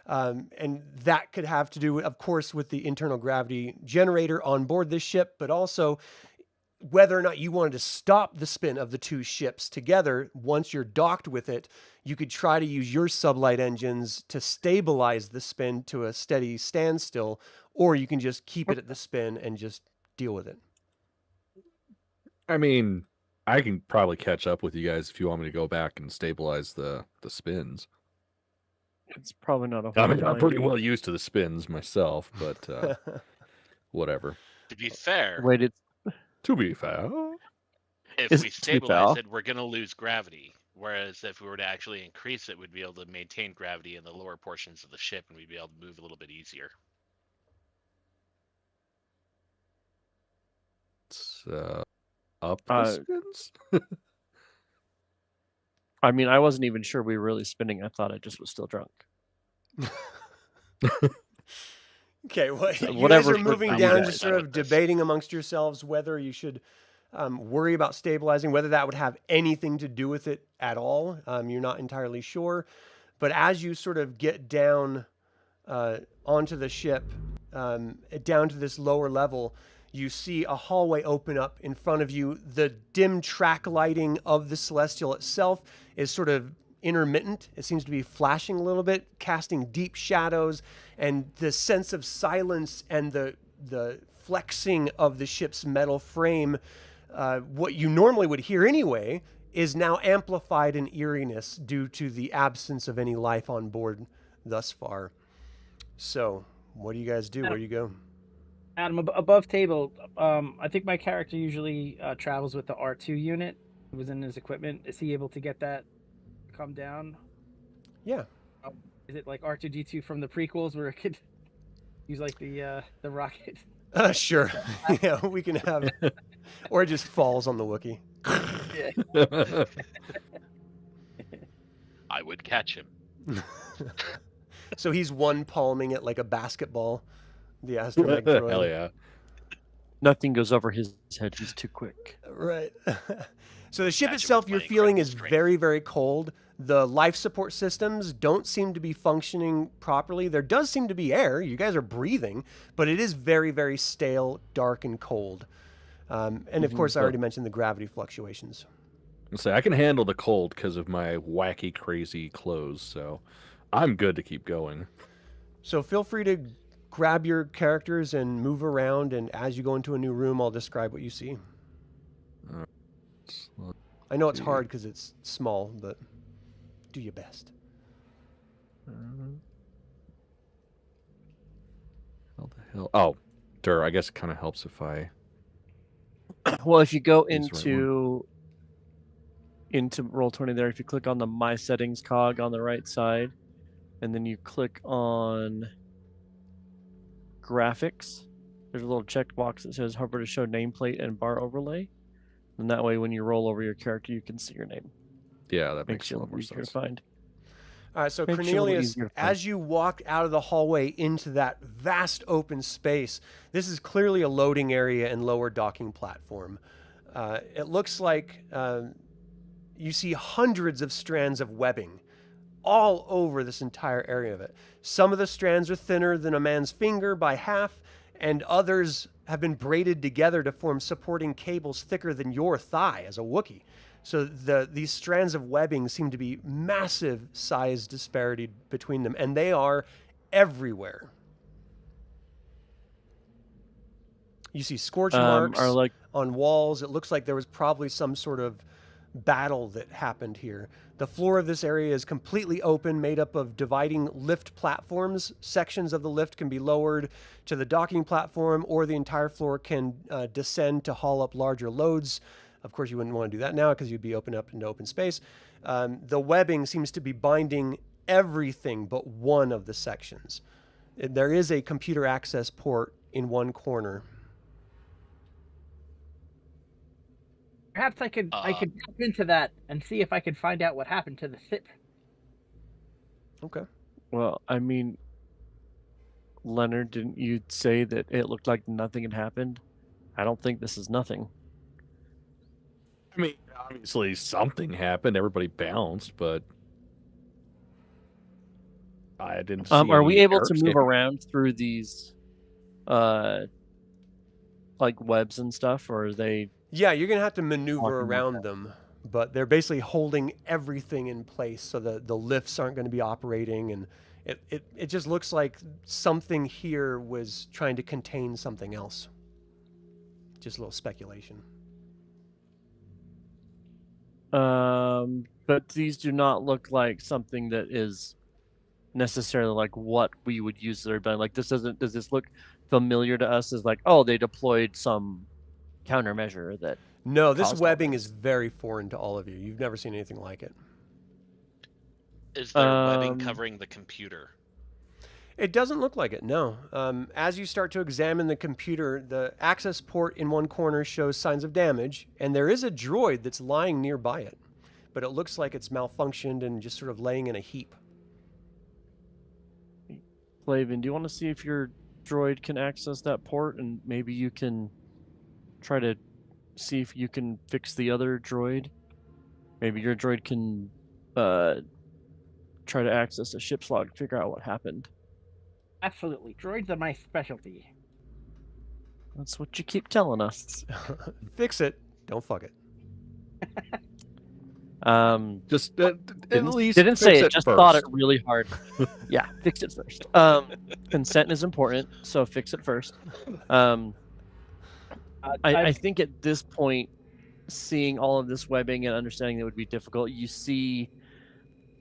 And that could have to do, of course, with the internal gravity generator on board this ship, but also whether or not you wanted to stop the spin of the two ships together. Once you're docked with it, you could try to use your sublight engines to stabilize the spin to a steady standstill, or you can just keep it at the spin and just deal with it. I mean, I can probably catch up with you guys if you want me to go back and stabilize the spins. It's probably not a I mean, whole I'm lot. pretty well used to the spins myself, but whatever. To be fair, Wait, it's To be fair, if Is we it too stabilize foul? it, we're going to lose gravity. Whereas if we were to actually increase it, we'd be able to maintain gravity in the lower portions of the ship, and we'd be able to move a little bit easier. it's up the spins. I mean, I wasn't even sure we were really spinning. I thought I just was still drunk. Okay, well, So you guys whatever are floats moving your down, boat. just sort of With this. debating amongst yourselves whether you should worry about stabilizing, whether that would have anything to do with it at all. You're not entirely sure. But as you sort of get down onto the ship, down to this lower level, you see a hallway open up in front of you. The dim track lighting of the Celestial itself is sort of intermittent. It seems to be flashing a little bit, casting deep shadows, and the sense of silence and the flexing of the ship's metal frame, what you normally would hear anyway, is now amplified in eeriness due to the absence of any life on board thus far. So, what do you guys do? Where do you go? Adam, above table, I think my character usually travels with the R2 unit. It was in his equipment. Is he able to get that to come down? Yeah. Is it like R2D2 from the prequels where it could use like the rocket? Sure. Yeah, we can have, or it just falls on the Wookiee. I would catch him. So he's one palming it like a basketball. The astromech droid. Hell yeah. Nothing goes over his head. He's too quick. Right. So the ship Imagine itself, with you're my feeling, incredible is strength. very, very cold. The life support systems don't seem to be functioning properly. There does seem to be air. You guys are breathing, but it is very, very stale, dark, and cold. And of course, I already mentioned the gravity fluctuations. So I can handle the cold because of my wacky, crazy clothes, so I'm good to keep going. So feel free to grab your characters and move around, and as you go into a new room, I'll describe what you see. I know it's hard because it's small, but do your best. How the hell? Oh, I guess it kind of helps if I. Well, if you go Use the right into Roll20 there, if you click on the My Settings cog on the right side, and then you click on Graphics, there's a little checkbox that says hover to show nameplate and bar overlay. And that way, when you roll over your character, you can see your name. Yeah, that Makes makes it a a lot little more easier to sense. find. All right, so Makes it a little Cornelius, easier to find. as you walk out of the hallway into that vast open space, this is clearly a loading area and lower docking platform. It looks like you see hundreds of strands of webbing all over this entire area of it. Some of the strands are thinner than a man's finger by half, and others have been braided together to form supporting cables thicker than your thigh as a Wookiee. So these strands of webbing seem to be massive size disparity between them, and they are everywhere. You see scorch marks Are like on walls. It looks like there was probably some sort of battle that happened here. The floor of this area is completely open, made up of dividing lift platforms. Sections of the lift can be lowered to the docking platform, or the entire floor can descend to haul up larger loads. Of course, you wouldn't want to do that now because you'd be open up into open space. The webbing seems to be binding everything but one of the sections. There is a computer access port in one corner. Perhaps I could jump into that and see if I could find out what happened to the ship. Okay. Well, I mean, Leonard, didn't you say that it looked like nothing had happened? I don't think this is nothing. I mean, obviously something happened. Everybody bounced, but I didn't see Are we any able error to move scanning. around through these, like webs and stuff, or are they? Yeah, you're gonna have to maneuver Walking like around them, but they're basically holding everything in place, so the lifts aren't going to be operating, and it just looks like something here was trying to contain something else. Just a little speculation. But these do not look like something that is necessarily like what we would use their ability. Like this doesn't. Does this look familiar to us? As like, oh, they deployed some countermeasure that. No, this caused all webbing this. is very foreign to all of you. You've never seen anything like it. Is there webbing Um, covering the computer? It doesn't look like it, no. As you start to examine the computer, the access port in one corner shows signs of damage, and there is a droid that's lying nearby it, but it looks like it's malfunctioned and just sort of laying in a heap. Clayvin, do you want to see if your droid can access that port, and maybe you can try to see if you can fix the other droid? Maybe your droid can try to access a ship's log, figure out what happened. Absolutely. Droids are my specialty. That's what you keep telling us. Fix it, don't fuck it. Just at least Didn't fix say it, it just first. thought it really hard. Yeah, fix it first. Consent is important, so fix it first. I think at this point, seeing all of this webbing and understanding that would be difficult, you see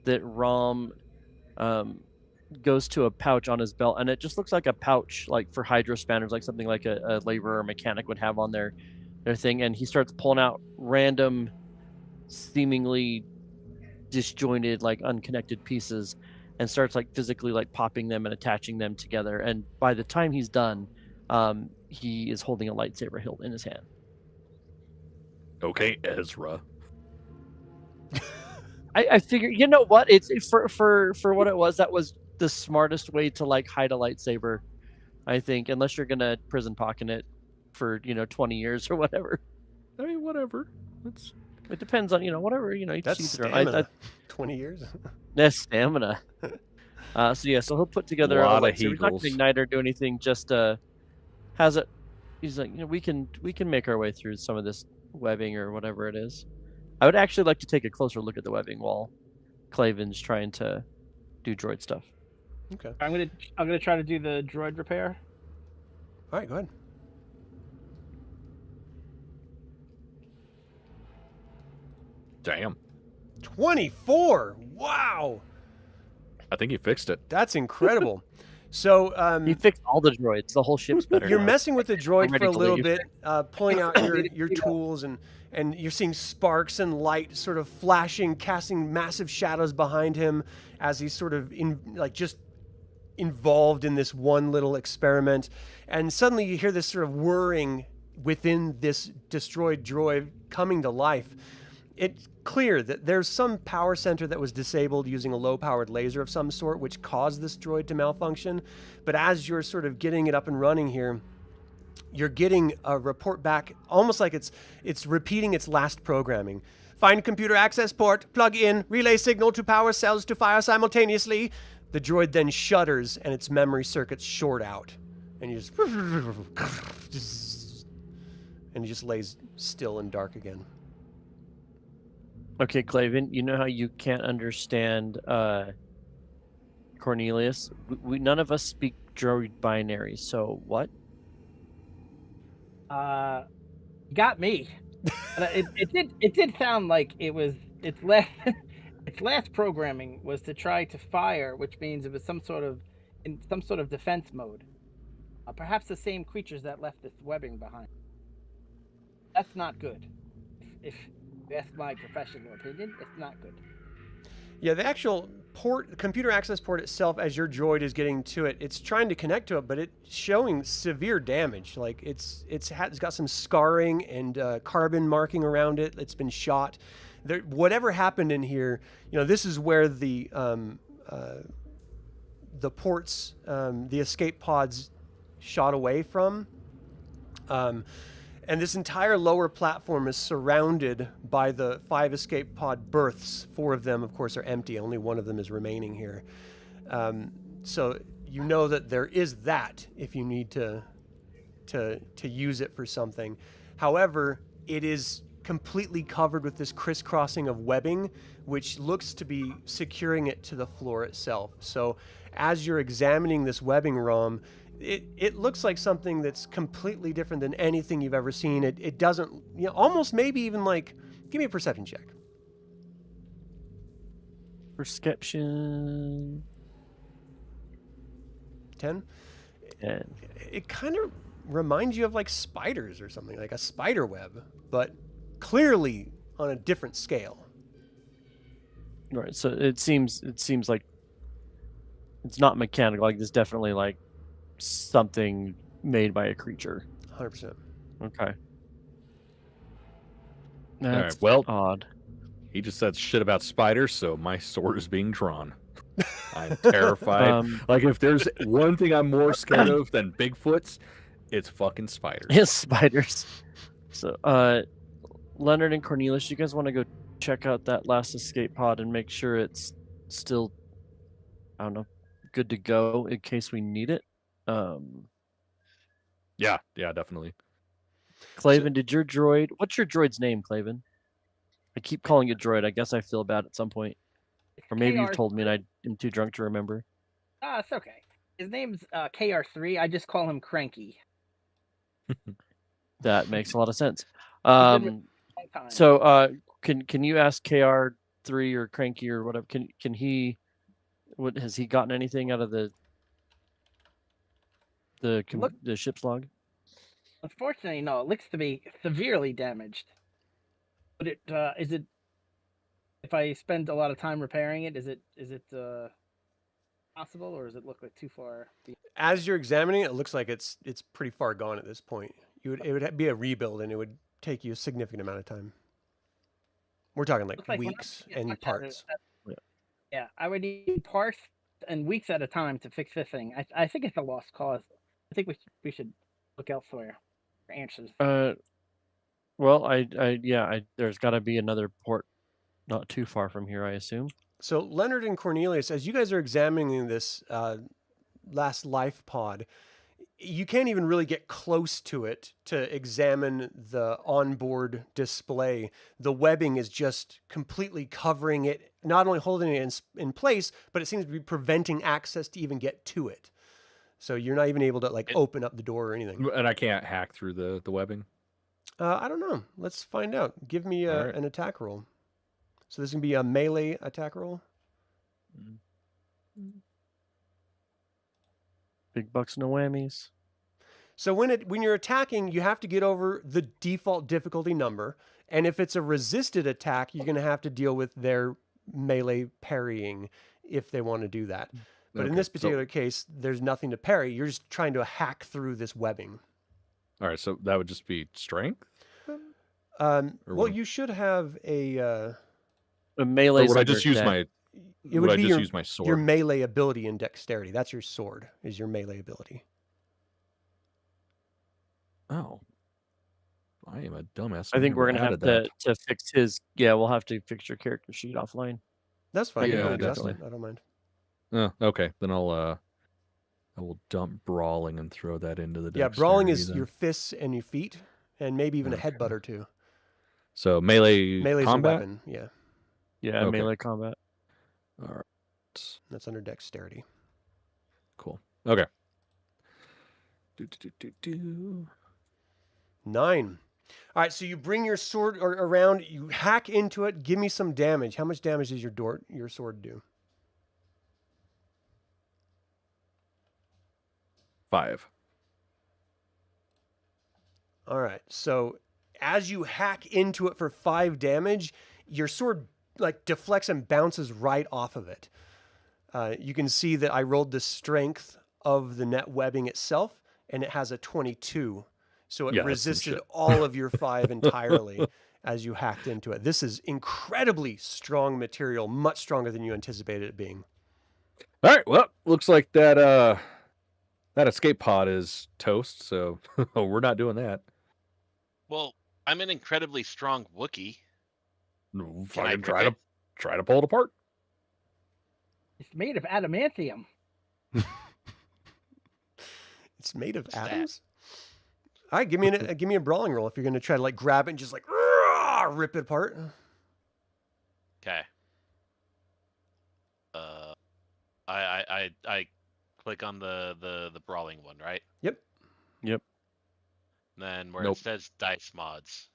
that Rom goes to a pouch on his belt, and it just looks like a pouch, like for hydro spanners, like something like a laborer or mechanic would have on their thing, and he starts pulling out random, seemingly disjointed, like unconnected pieces, and starts like physically like popping them and attaching them together. And by the time he's done, he is holding a lightsaber hilt in his hand. Okay, Ezra. I figure, you know what? It's for what it was. That was the smartest way to like hide a lightsaber, I think. Unless you're gonna prison pocket it for 20 years or whatever. I mean, whatever. It depends on whatever you That's choose your own. stamina. 20 years? That's stamina. So he'll put together a Lot of lightsaber. He's not Heagles. gonna ignite or do anything. Just has it. He's like, we can make our way through some of this webbing or whatever it is. I would actually like to take a closer look at the webbing while Clayvin's trying to do droid stuff. Okay. I'm gonna try to do the droid repair. All right, go ahead. Damn. 24! Wow! I think you fixed it. That's incredible. So, He fixed all the droids. The whole ship's better. you're now. messing with the droid ready for a to little leave. bit, pulling out your tools, and you're seeing sparks and light sort of flashing, casting massive shadows behind him as he's sort of just involved in this one little experiment. And suddenly you hear this sort of whirring within this destroyed droid coming to life. It's clear that there's some power center that was disabled using a low-powered laser of some sort, which caused this droid to malfunction. But as you're sort of getting it up and running here, you're getting a report back almost like it's repeating its last programming. Find computer access port, plug in, relay signal to power cells to fire simultaneously. The droid then shudders and its memory circuits short out. And you just lays still and dark again. Okay, Clayvin, you know how you can't understand Cornelius? We none of us speak droid binary, so what? Got me. But it did sound like its last programming was to try to fire, which means it was in some sort of defense mode. Perhaps the same creatures that left this webbing behind. That's not good. If that's my professional opinion, it's not good. Yeah, the actual port, computer access port itself, as your droid is getting to it, it's trying to connect to it, but it's showing severe damage. Like it's got some scarring and carbon marking around it. It's been shot. Whatever happened in here, this is where the ports, the escape pods, shot away from. And this entire lower platform is surrounded by the 5 escape pod berths. 4 of them, of course, are empty. Only one of them is remaining here. So you know that there is that if you need to use it for something. However, it is completely covered with this crisscrossing of webbing, which looks to be securing it to the floor itself. So as you're examining this webbing, Rom, it looks like something that's completely different than anything you've ever seen. It doesn't, almost maybe even like, give me a perception check. Perception. 10? Yeah. It kind of reminds you of like spiders or something, like a spider web, but clearly on a different scale. Right. So it seems like it's not mechanical. Like, there's definitely like something made by a creature. 100%. Okay. All right. That's Well, odd. he just said shit about spiders, so my sword is being drawn. I'm terrified. Like, if there's one thing I'm more scared of than Bigfoots, it's fucking spiders. Yes, spiders. So, Leonard and Cornelius, you guys want to go check out that last escape pod and make sure it's still, I don't know, good to go in case we need it? Yeah, definitely. Clayvin, did your droid... What's your droid's name, Clayvin? I keep calling it droid. I guess I feel bad at some point. Or maybe you've told me and I'm too drunk to remember. It's okay. His name's KR3. I just call him Cranky. That makes a lot of sense. Time. So, can you ask KR3 or Cranky or whatever? Can he? What has he gotten anything out of the ship's log? Unfortunately, no. It looks to be severely damaged. But is it? If I spend a lot of time repairing it, is it possible, or does it look like too far? As you're examining it, it looks like it's pretty far gone at this point. It would be a rebuild, and it would take you a significant amount of time. We're talking like weeks and parts. Yeah, I would need parts and weeks at a time to fix this thing. I think it's a lost cause. I think we should look elsewhere for answers. Well, there's got to be another port not too far from here, I assume. So Leonard and Cornelius, as you guys are examining this last life pod, you can't even really get close to it to examine the onboard display. The webbing is just completely covering it, not only holding it in place, but it seems to be preventing access to even get to it. So you're not even able to like open up the door or anything. And I can't hack through the webbing? I don't know. Let's find out. Give me an attack roll. So this is going to be a melee attack roll. Big bucks, no whammies. So when you're attacking, you have to get over the default difficulty number. And if it's a resisted attack, you're going to have to deal with their melee parrying if they want to do that. But in this particular case, there's nothing to parry. You're just trying to hack through this webbing. All right, so that would just be strength? Well, you should have a melee. Would I just use my? Would I just use my sword? Your melee ability and dexterity. That's your sword. Is your melee ability. Oh, I am a dumbass. I think we're gonna have to fix his. Yeah, we'll have to fix your character sheet offline. That's fine. Yeah, definitely. I don't mind. Oh, okay. Then I will dump brawling and throw that into the. Yeah, brawling is your fists and your feet, and maybe even a headbutt or two. So melee combat? A weapon. Yeah. Yeah, melee combat. All right. That's under dexterity. Cool. Okay. 9. All right, so you bring your sword around, you hack into it. Give me some damage. How much damage does your sword do? 5. All right, so as you hack into it for 5 damage, your sword like deflects and bounces right off of it. You can see that I rolled the strength of the net webbing itself, and it has a 22. So it resisted all of your 5 entirely as you hacked into it. This is incredibly strong material, much stronger than you anticipated it being. All right, well, looks like that escape pod is toast, so we're not doing that. Well, I'm an incredibly strong Wookiee. Fucking try to pull it apart. It's made of adamantium. It's made of What's that? atoms. All right, give me a brawling roll if you're going to try to like grab it and just like rip it apart. Okay. I click on the brawling one, right? Yep. Then where Nope. it says dice mods.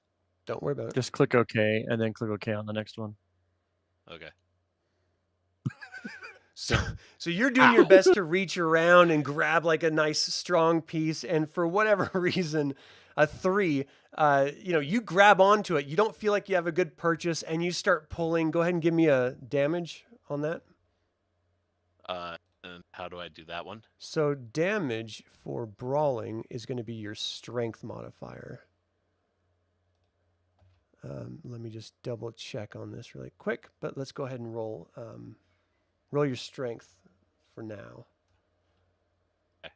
Don't worry about it. Just click OK and then click OK on the next one. Okay. So you're doing your best to reach around and grab like a nice strong piece, and for whatever reason, a 3, you grab onto it. You don't feel like you have a good purchase, and you start pulling. Go ahead and give me a damage on that. And how do I do that one? So damage for brawling is going to be your strength modifier. Let me just double check on this really quick, but let's go ahead and roll your strength for now. Okay.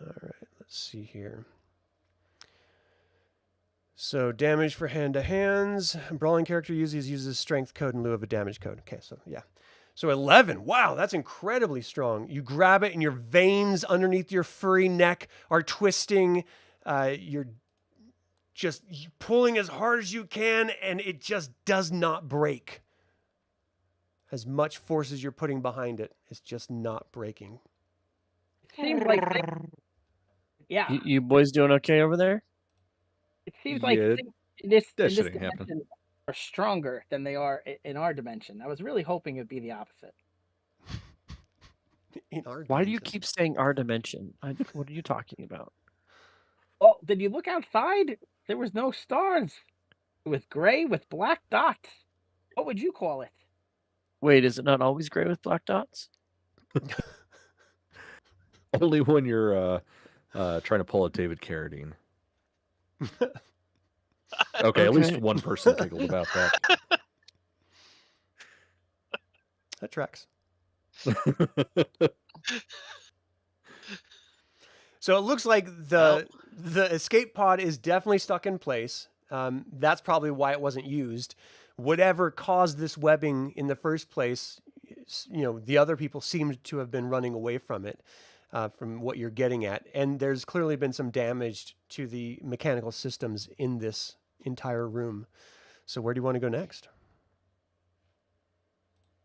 All right, let's see here. So damage for hand-to-hands. Brawling character uses strength code in lieu of a damage code. Okay, so yeah. So 11. Wow, that's incredibly strong. You grab it and your veins underneath your furry neck are twisting. You're just pulling as hard as you can, and it just does not break. As much force as you're putting behind it, it's just not breaking. It seems like yeah. You boys doing okay over there? It seems like Yeah, things in this shouldn't happen. dimension are stronger than they are in our dimension. I was really hoping it'd be the opposite. In our Why do you dimension. keep saying our dimension? What are you talking about? Oh, did you look outside? There was no stars. It was gray with black dots. What would you call it? Wait, is it not always gray with black dots? Only when you're trying to pull a David Carradine. Okay, at least Okay. one person giggled about that. That tracks. So it looks like the escape pod is definitely stuck in place. That's probably why it wasn't used. Whatever caused this webbing in the first place, the other people seemed to have been running away from it, from what you're getting at. And there's clearly been some damage to the mechanical systems in this entire room. So where do you want to go next?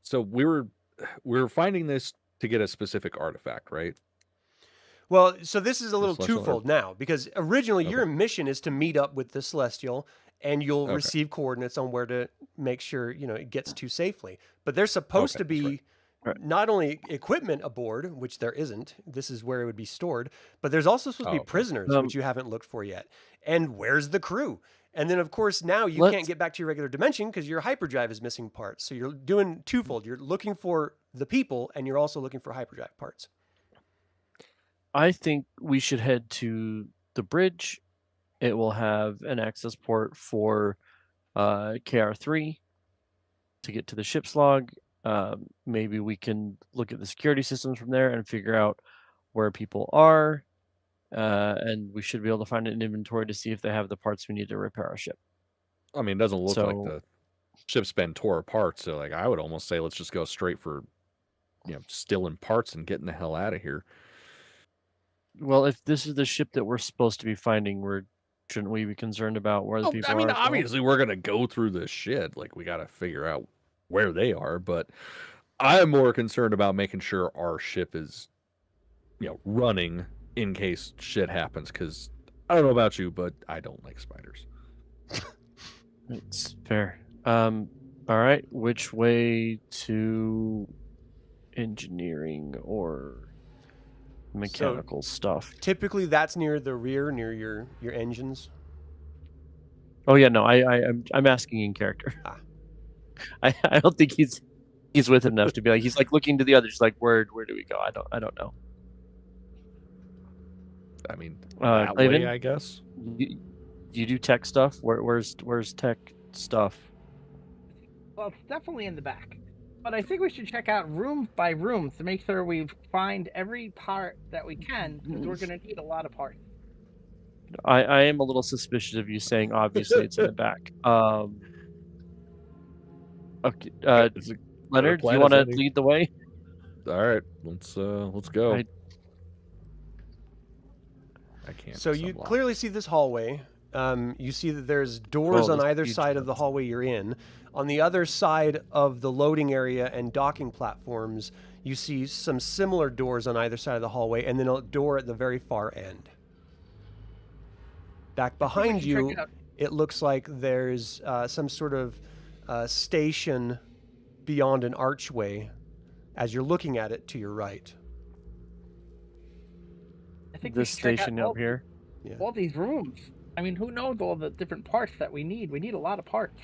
So we were finding this to get a specific artifact, right? Well, so this is a little Celestial twofold now, because originally your Okay. mission is to meet up with the Celestial, and you'll Okay. receive coordinates on where to make sure it gets to safely. But there's supposed to Okay, that's be right. not only equipment aboard, which there isn't. This is where it would be stored, but there's also supposed to be okay. prisoners, which you haven't looked for yet. And where's the crew? And then, of course, now you can't Let's- get back to your regular dimension because your hyperdrive is missing parts. So you're doing twofold. You're looking for the people, and you're also looking for hyperdrive parts. I think we should head to the bridge. It will have an access port for KR3 to get to the ship's log. Maybe we can look at the security systems from there and figure out where people are. And we should be able to find an inventory to see if they have the parts we need to repair our ship. I mean, it doesn't look like So- the ship's been tore apart. So, like, I would almost say let's just go straight for, stealing parts and getting the hell out of here. Well, if this is the ship that we're supposed to be finding, shouldn't we be concerned about where the Oh, people I mean, are? as well? obviously, we're gonna go through this shit. Like, we got to figure out where they are. But I'm more concerned about making sure our ship is, running in case shit happens. Because I don't know about you, but I don't like spiders. It's fair. All right. Which way to engineering or mechanical stuff? Typically, that's near the rear, near your engines. Oh yeah, no. I'm asking in character. Ah. I don't think he's with it enough to be like he's like looking to the others like where do we go? I don't know. I mean, that way, Clayvin? I guess. You do tech stuff? Where's tech stuff? Well, it's definitely in the back. But I think we should check out room by room to make sure we find every part that we can, because we're going to need a lot of parts. I am a little suspicious of you saying obviously it's in the back. Okay, Is it- Leonard, do plan you is want to ending? lead the way? All right, let's go. I- I can't. So it's you unlocked. clearly see this hallway. You see that there's doors Well, on this either huge side of the doors. hallway you're in. On the other side of the loading area and docking platforms, you see some similar doors on either side of the hallway, and then a door at the very far end. Back behind should check you, it out. it looks like there's some sort of station beyond an archway as you're looking at it to your right. I think we This should check out station up here. all these rooms. I mean, who knows all the different parts that we need? We need a lot of parts.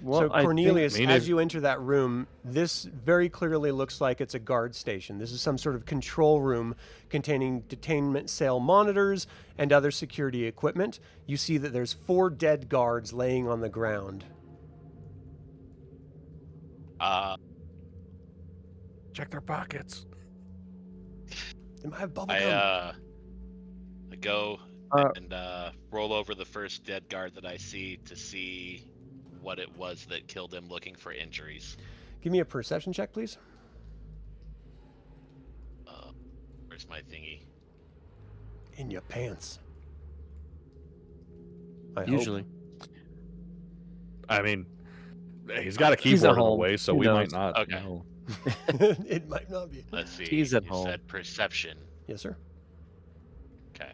Well, So I think- Cornelius, I mean, as if- you enter that room, this very clearly looks like it's a guard station. This is some sort of control room containing detainment cell monitors and other security equipment. You see that there's 4 dead guards laying on the ground. Check their pockets. They might have bubble gum. I go Uh, and roll over the first dead guard that I see to see what it was that killed him, looking for injuries. Give me a perception check, please. Where's my thingy? In your pants. I hope. usually. I mean, he's got a He's at keyboard in the home. way, so Who we knows? might not. Okay. know. It might not be. Let's see. He's at you home. said perception. Yes, sir. Okay.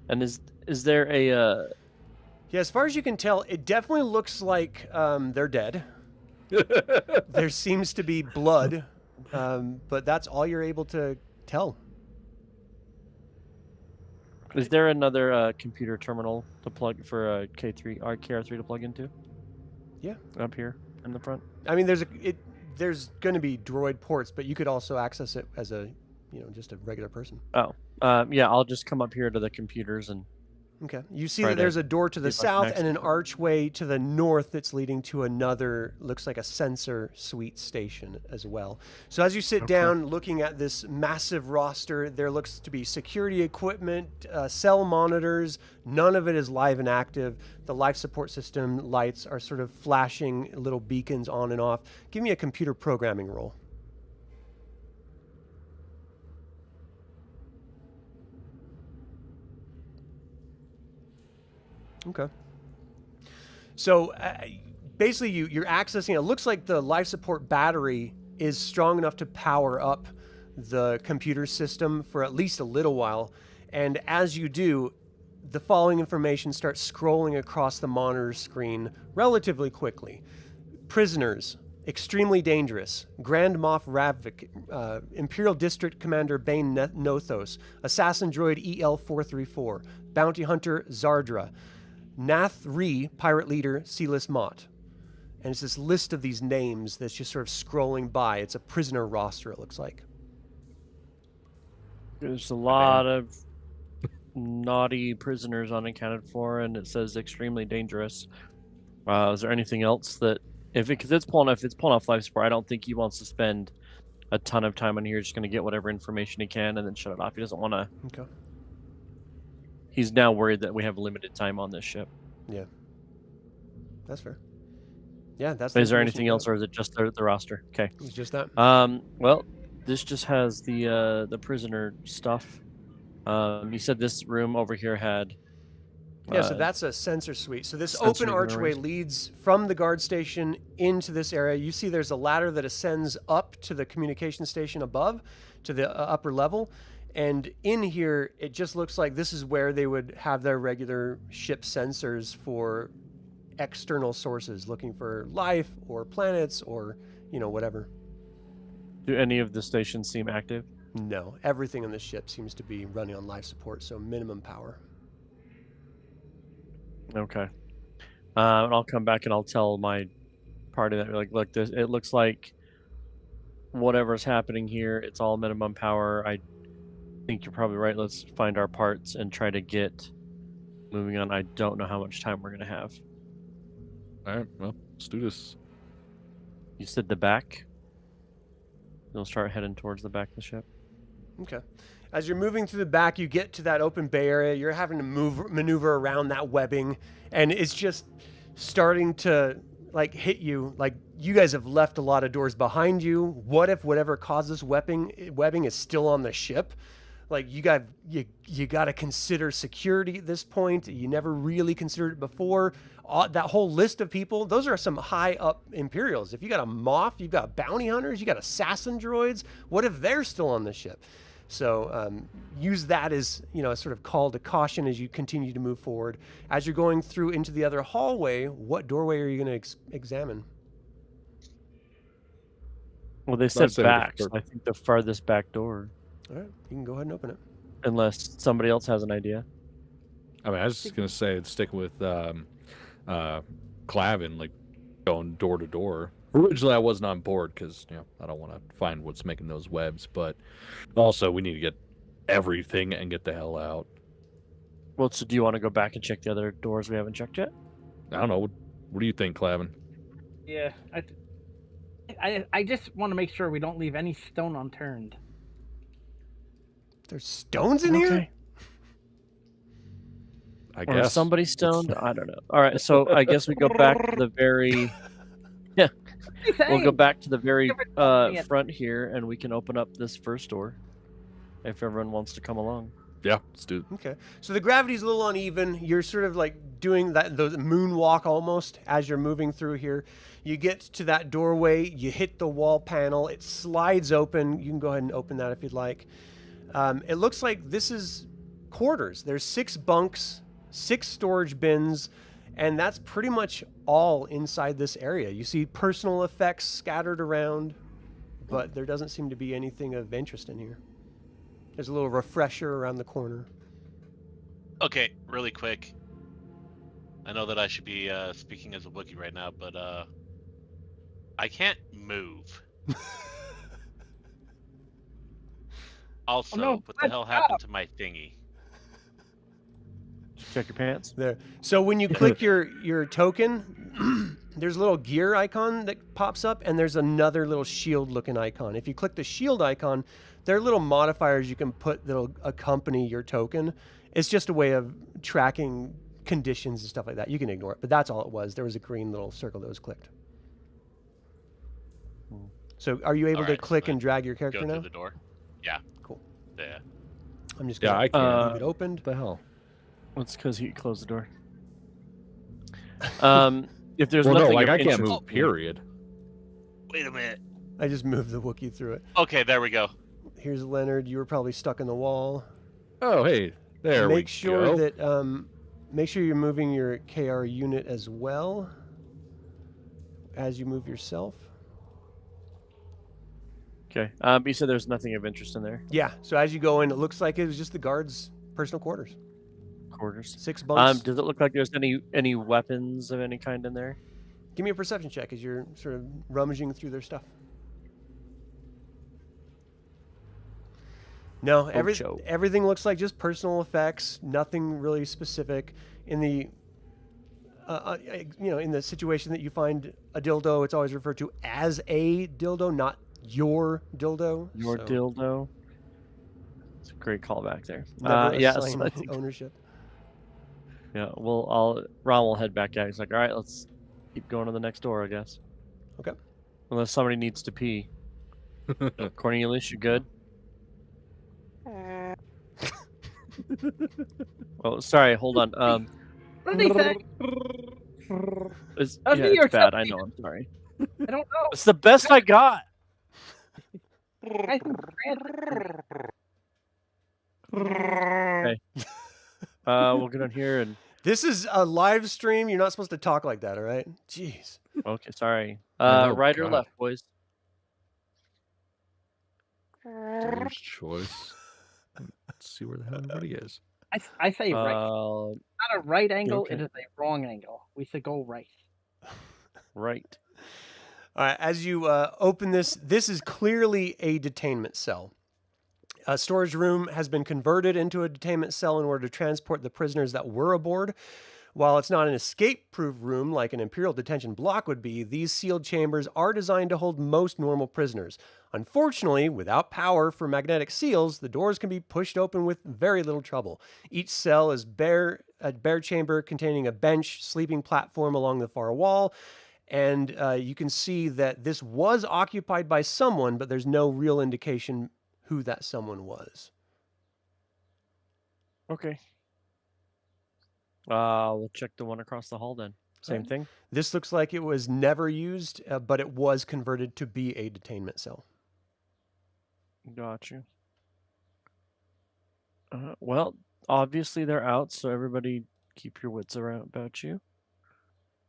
And is there a Yeah, as far as you can tell, it definitely looks like they're dead. There seems to be blood, but that's all you're able to tell. is there another computer terminal to plug for a K3 or KR3 to plug into? Yeah. Up here in the front. I mean, there's going to be droid ports, but you could also access it as a, just a regular person. Oh, yeah. I'll just come up here to the computers and Okay. You see Right that there's a door to the see if I can south access and an it. archway to the north that's leading to another, looks like a sensor suite station as well. So as you sit down looking at this massive roster, there looks to be security equipment, cell monitors. None of it is live and active. The life support system lights are sort of flashing little beacons on and off. Give me a computer programming roll. Okay. So basically, you're accessing. It looks like the life support battery is strong enough to power up the computer system for at least a little while. And as you do, the following information starts scrolling across the monitor screen relatively quickly. Prisoners, extremely dangerous. Grand Moff Ravik, Imperial District Commander Bane Nothos, Assassin Droid EL-434, Bounty Hunter Zardra, Nath Ree, Pirate Leader Silas Mott. And it's this list of these names that's just sort of scrolling by. It's a prisoner roster, it looks like. there's a lot of naughty prisoners unaccounted for, and it says extremely dangerous. Is there anything else that if it's pulling off life support, I don't think he wants to spend a ton of time on here. Just going to get whatever information he can and then shut it off. He doesn't want to. Okay. He's now worried that we have limited time on this ship. Yeah. That's fair. Yeah, that's. Is there anything else, or is it just the roster? Okay. It's just that. Well, this just has the prisoner stuff. You said this room over here had. Yeah, so that's a sensor suite. So this Sensory open archway arrays. leads from the guard station into this area. You see there's a ladder that ascends up to the communication station above, to the upper level. And in here, it just looks like this is where they would have their regular ship sensors for external sources, looking for life or planets or, whatever. Do any of the stations seem active? No, everything on the ship seems to be running on life support, so minimum power. Okay. And I'll come back and I'll tell my party that look, this. It looks like whatever's happening here, it's all minimum power. I think you're probably right. Let's find our parts and try to get moving on. I don't know how much time we're gonna have. All right, well, let's do this. You said the back. You'll start heading towards the back of the ship. Okay. As you're moving through the back, you get to that open bay area. You're having to maneuver around that webbing, and it's just starting to like hit you. Like you guys have left a lot of doors behind you. What if whatever caused this webbing is still on the ship? Like you got to consider security at this point. You never really considered it before. That whole list of people, those are some high up Imperials. If you got a Moff, you've got bounty hunters, you got assassin droids. What if they're still on the ship? So use that as a sort of call to caution as you continue to move forward. As you're going through into the other hallway, what doorway are you going to examine? Well, they said back, so I think the farthest back door. All right, you can go ahead and open it. Unless somebody else has an idea. I mean, I was just gonna say, sticking with Clayvin, like going door to door. Originally, I wasn't on board because I don't want to find what's making those webs, but also we need to get everything and get the hell out. Well, so do you want to go back and check the other doors we haven't checked yet? I don't know. What do you think, Clayvin? Yeah, I just want to make sure we don't leave any stone unturned. There's stones in here? I Or guess. is somebody stoned? I don't know. All right, so I guess we go back to the very... Yeah, we'll go back to the very front here, and we can open up this first door if everyone wants to come along. Yeah, let's do it. Okay. So the gravity's a little uneven. You're sort of like doing the moonwalk almost as you're moving through here. You get to that doorway, you hit the wall panel, it slides open. You can go ahead and open that if you'd like. It looks like this is quarters. There's 6 bunks, 6 storage bins, and that's pretty much all inside this area. You see personal effects scattered around, but there doesn't seem to be anything of interest in here. There's a little refresher around the corner. Okay, really quick. I know that I should be speaking as a Wookiee right now, but I can't move. Also, what the hell happened to my thingy? Check your pants. There. So when you click your token, there's a little gear icon that pops up, and there's another little shield-looking icon. If you click the shield icon, there are little modifiers you can put that'll accompany your token. It's just a way of tracking conditions and stuff like that. You can ignore it, but that's all it was. There was a green little circle that was clicked. So are you able to click and drag your character go now? through the door? Yeah. Cool. Yeah. I'm just gonna I can leave it opened. What the hell? It's because he closed the door. If there's Well, no, nothing like of I can't interest- move. Period. Wait a minute. I just moved the Wookiee through it. Okay, there we go. Here's Leonard. You were probably stuck in the wall. Oh, hey, there we Make sure go. that make sure you're moving your KR unit as well as you move yourself. Okay. You said there's nothing of interest in there. Yeah. So as you go in, it looks like it was just the guards' personal quarters. Quarters. 6 bunks. Does it look like there's any weapons of any kind in there? Give me a perception check as you're sort of rummaging through their stuff. No, everything looks like just personal effects. Nothing really specific. In the in the situation that you find a dildo, it's always referred to as a dildo, not your dildo. Your dildo. It's a great callback there. Never Yes, assign I think, ownership. yeah. Well, Ron will head back out. He's like, all right, let's keep going to the next door, I guess. Okay. Unless somebody needs to pee. Cornelius, you good? Oh, sorry. Hold on. What did he say? It's, That'd yeah, be your it's bad. I something. know. I'm sorry. I don't know. It's the best I got. I think Okay. We'll get on here and. This is a live stream. You're not supposed to talk like that, all right? Jeez. Okay, sorry. Oh, Right or God. left, boys? Dealer's choice. Let's see where the hell everybody is. I say right. Uh, Not a right angle. okay. It is a wrong angle. We should go right. right. All right, as you open this is clearly a detainment cell. A storage room has been converted into a detainment cell in order to transport the prisoners that were aboard. While it's not an escape-proof room like an Imperial detention block would be, these sealed chambers are designed to hold most normal prisoners. Unfortunately, without power for magnetic seals, the doors can be pushed open with very little trouble. Each cell is a bare chamber containing a bench, sleeping platform along the far wall, and you can see that this was occupied by someone, but there's no real indication who that someone was. Okay. We'll check the one across the hall then. Same Alright. thing. This looks like it was never used, but it was converted to be a detainment cell. Got you. Well, obviously they're out, so everybody keep your wits around about you.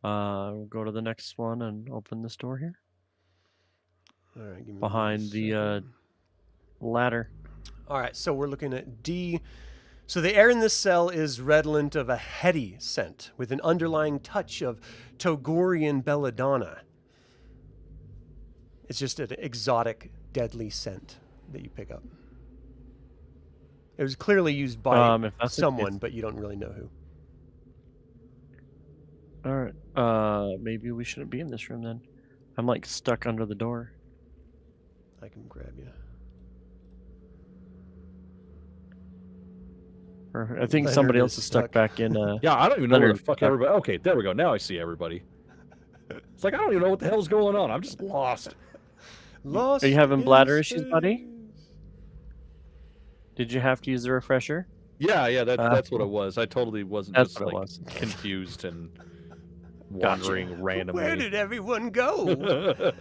We'll go to the next one and open this door here. All right, give me Behind the ladder. All right, so we're looking at D. So the air in this cell is redolent of a heady scent with an underlying touch of Togorian belladonna. It's just an exotic, deadly scent that you pick up. It was clearly used by If that's the someone, case- but you don't really know who. All right. Maybe we shouldn't be in this room then. I'm like stuck under the door. I can grab you. Or I think Leonard somebody is else is stuck stuck. back in. Yeah, I don't even know where the Leonard, fuck everybody. Okay, there we go. Now I see everybody. It's like I don't even know what the hell's going on. I'm just lost. Lost Are you having in bladder issues, buddy? space. Did you have to use the refresher? Yeah, that's what it was. I totally wasn't That's just what it like was. confused and Gotcha. wandering randomly. Where did everyone go?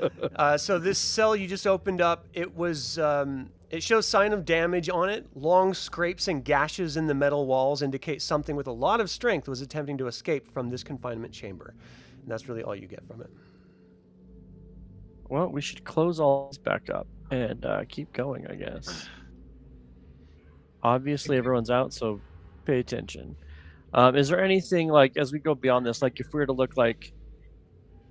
So this cell you just opened up, it was it shows sign of damage on it. Long scrapes and gashes in the metal walls indicate something with a lot of strength was attempting to escape from this confinement chamber. And that's really all you get from it. Well, we should close all this back up and keep going, I guess. Obviously, everyone's out, so pay attention. Is there anything, like, as we go beyond this, like, if we were to look, like,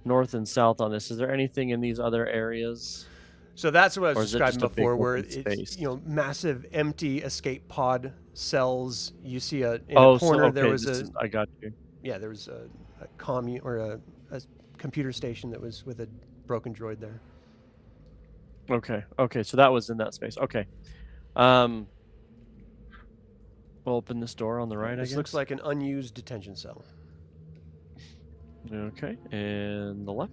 north and south on this, is there anything in these other areas? So that's what I Or was is it just describing a big before, where open it's space? massive empty escape pod cells. You see in Oh, a corner so, there okay, was I got you. there was a commune or a computer station that was with a broken droid there. Okay, so that was in that space. Okay. We'll open this door on the right, I This guess. looks like an unused detention cell. Okay, and the left.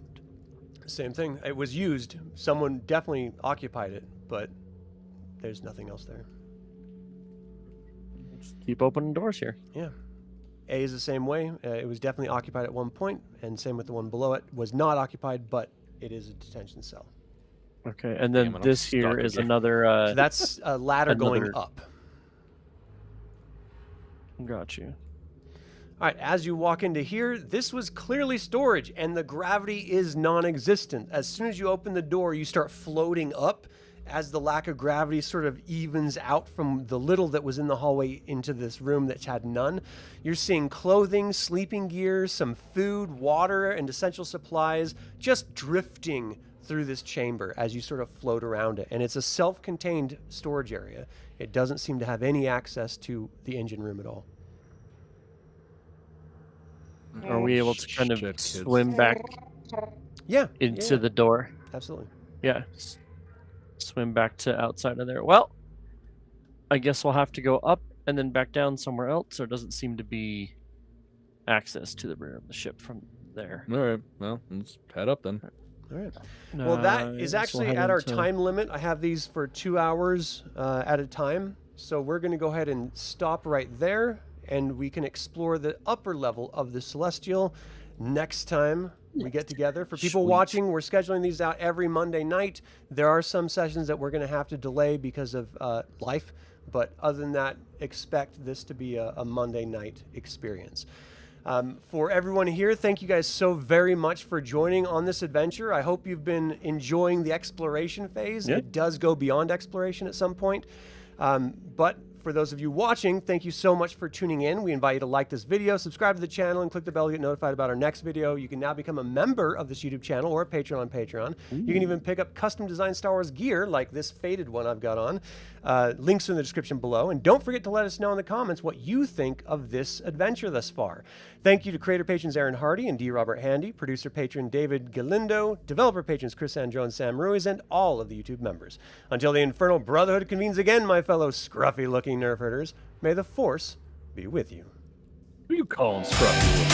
Same thing. It was used. Someone definitely occupied it, but there's nothing else there. Let's keep opening doors here. Yeah. A is the same way. It was definitely occupied at one point, and same with the one below it. Was not occupied, but it is a detention cell. Okay, and then Damn it, I'm this here stuck is again. another. So that's a ladder going another- up. Got you. All right, as you walk into here, this was clearly storage, and the gravity is non-existent. As soon as you open the door, you start floating up as the lack of gravity sort of evens out from the little that was in the hallway into this room that had none. You're seeing clothing, sleeping gear, some food, water, and essential supplies just drifting through this chamber as you sort of float around it. And it's a self-contained storage area. It doesn't seem to have any access to the engine room at all. Are we able to kind of Shit, kids. swim back Yeah. into yeah, the door? absolutely. Yeah. Swim back to outside of there. Well, I guess we'll have to go up and then back down somewhere else. There doesn't seem to be access to the rear of the ship from there. All right, well, let's head up then. All right. Well, that is so we'll actually head at our into- time limit. I have these for 2 hours at a time. So we're going to go ahead and stop right there, and we can explore the upper level of the Celestial next time we get together. For people Sweet. watching, we're scheduling these out every Monday night. There are some sessions that we're going to have to delay because of life, but other than that, expect this to be a Monday night experience. For everyone here, thank you guys so very much for joining on this adventure. I hope you've been enjoying the exploration phase. Yeah. It does go beyond exploration at some point. But For those of you watching, thank you so much for tuning in. We invite you to like this video, subscribe to the channel, and click the bell to get notified about our next video. You can now become a member of this YouTube channel or a patron on Patreon. You can even pick up custom designed Star Wars gear like this faded one I've got on. Links in the description below. And don't forget to let us know in the comments what you think of this adventure thus far. Thank you to creator patrons Aaron Hardy and D. Robert Handy, producer patron David Galindo, developer patrons Chris Androu and Sam Ruiz, and all of the YouTube members. Until the Infernal Brotherhood convenes again, my fellow scruffy-looking nerf herders, may the Force be with you. Who you calling scruffy?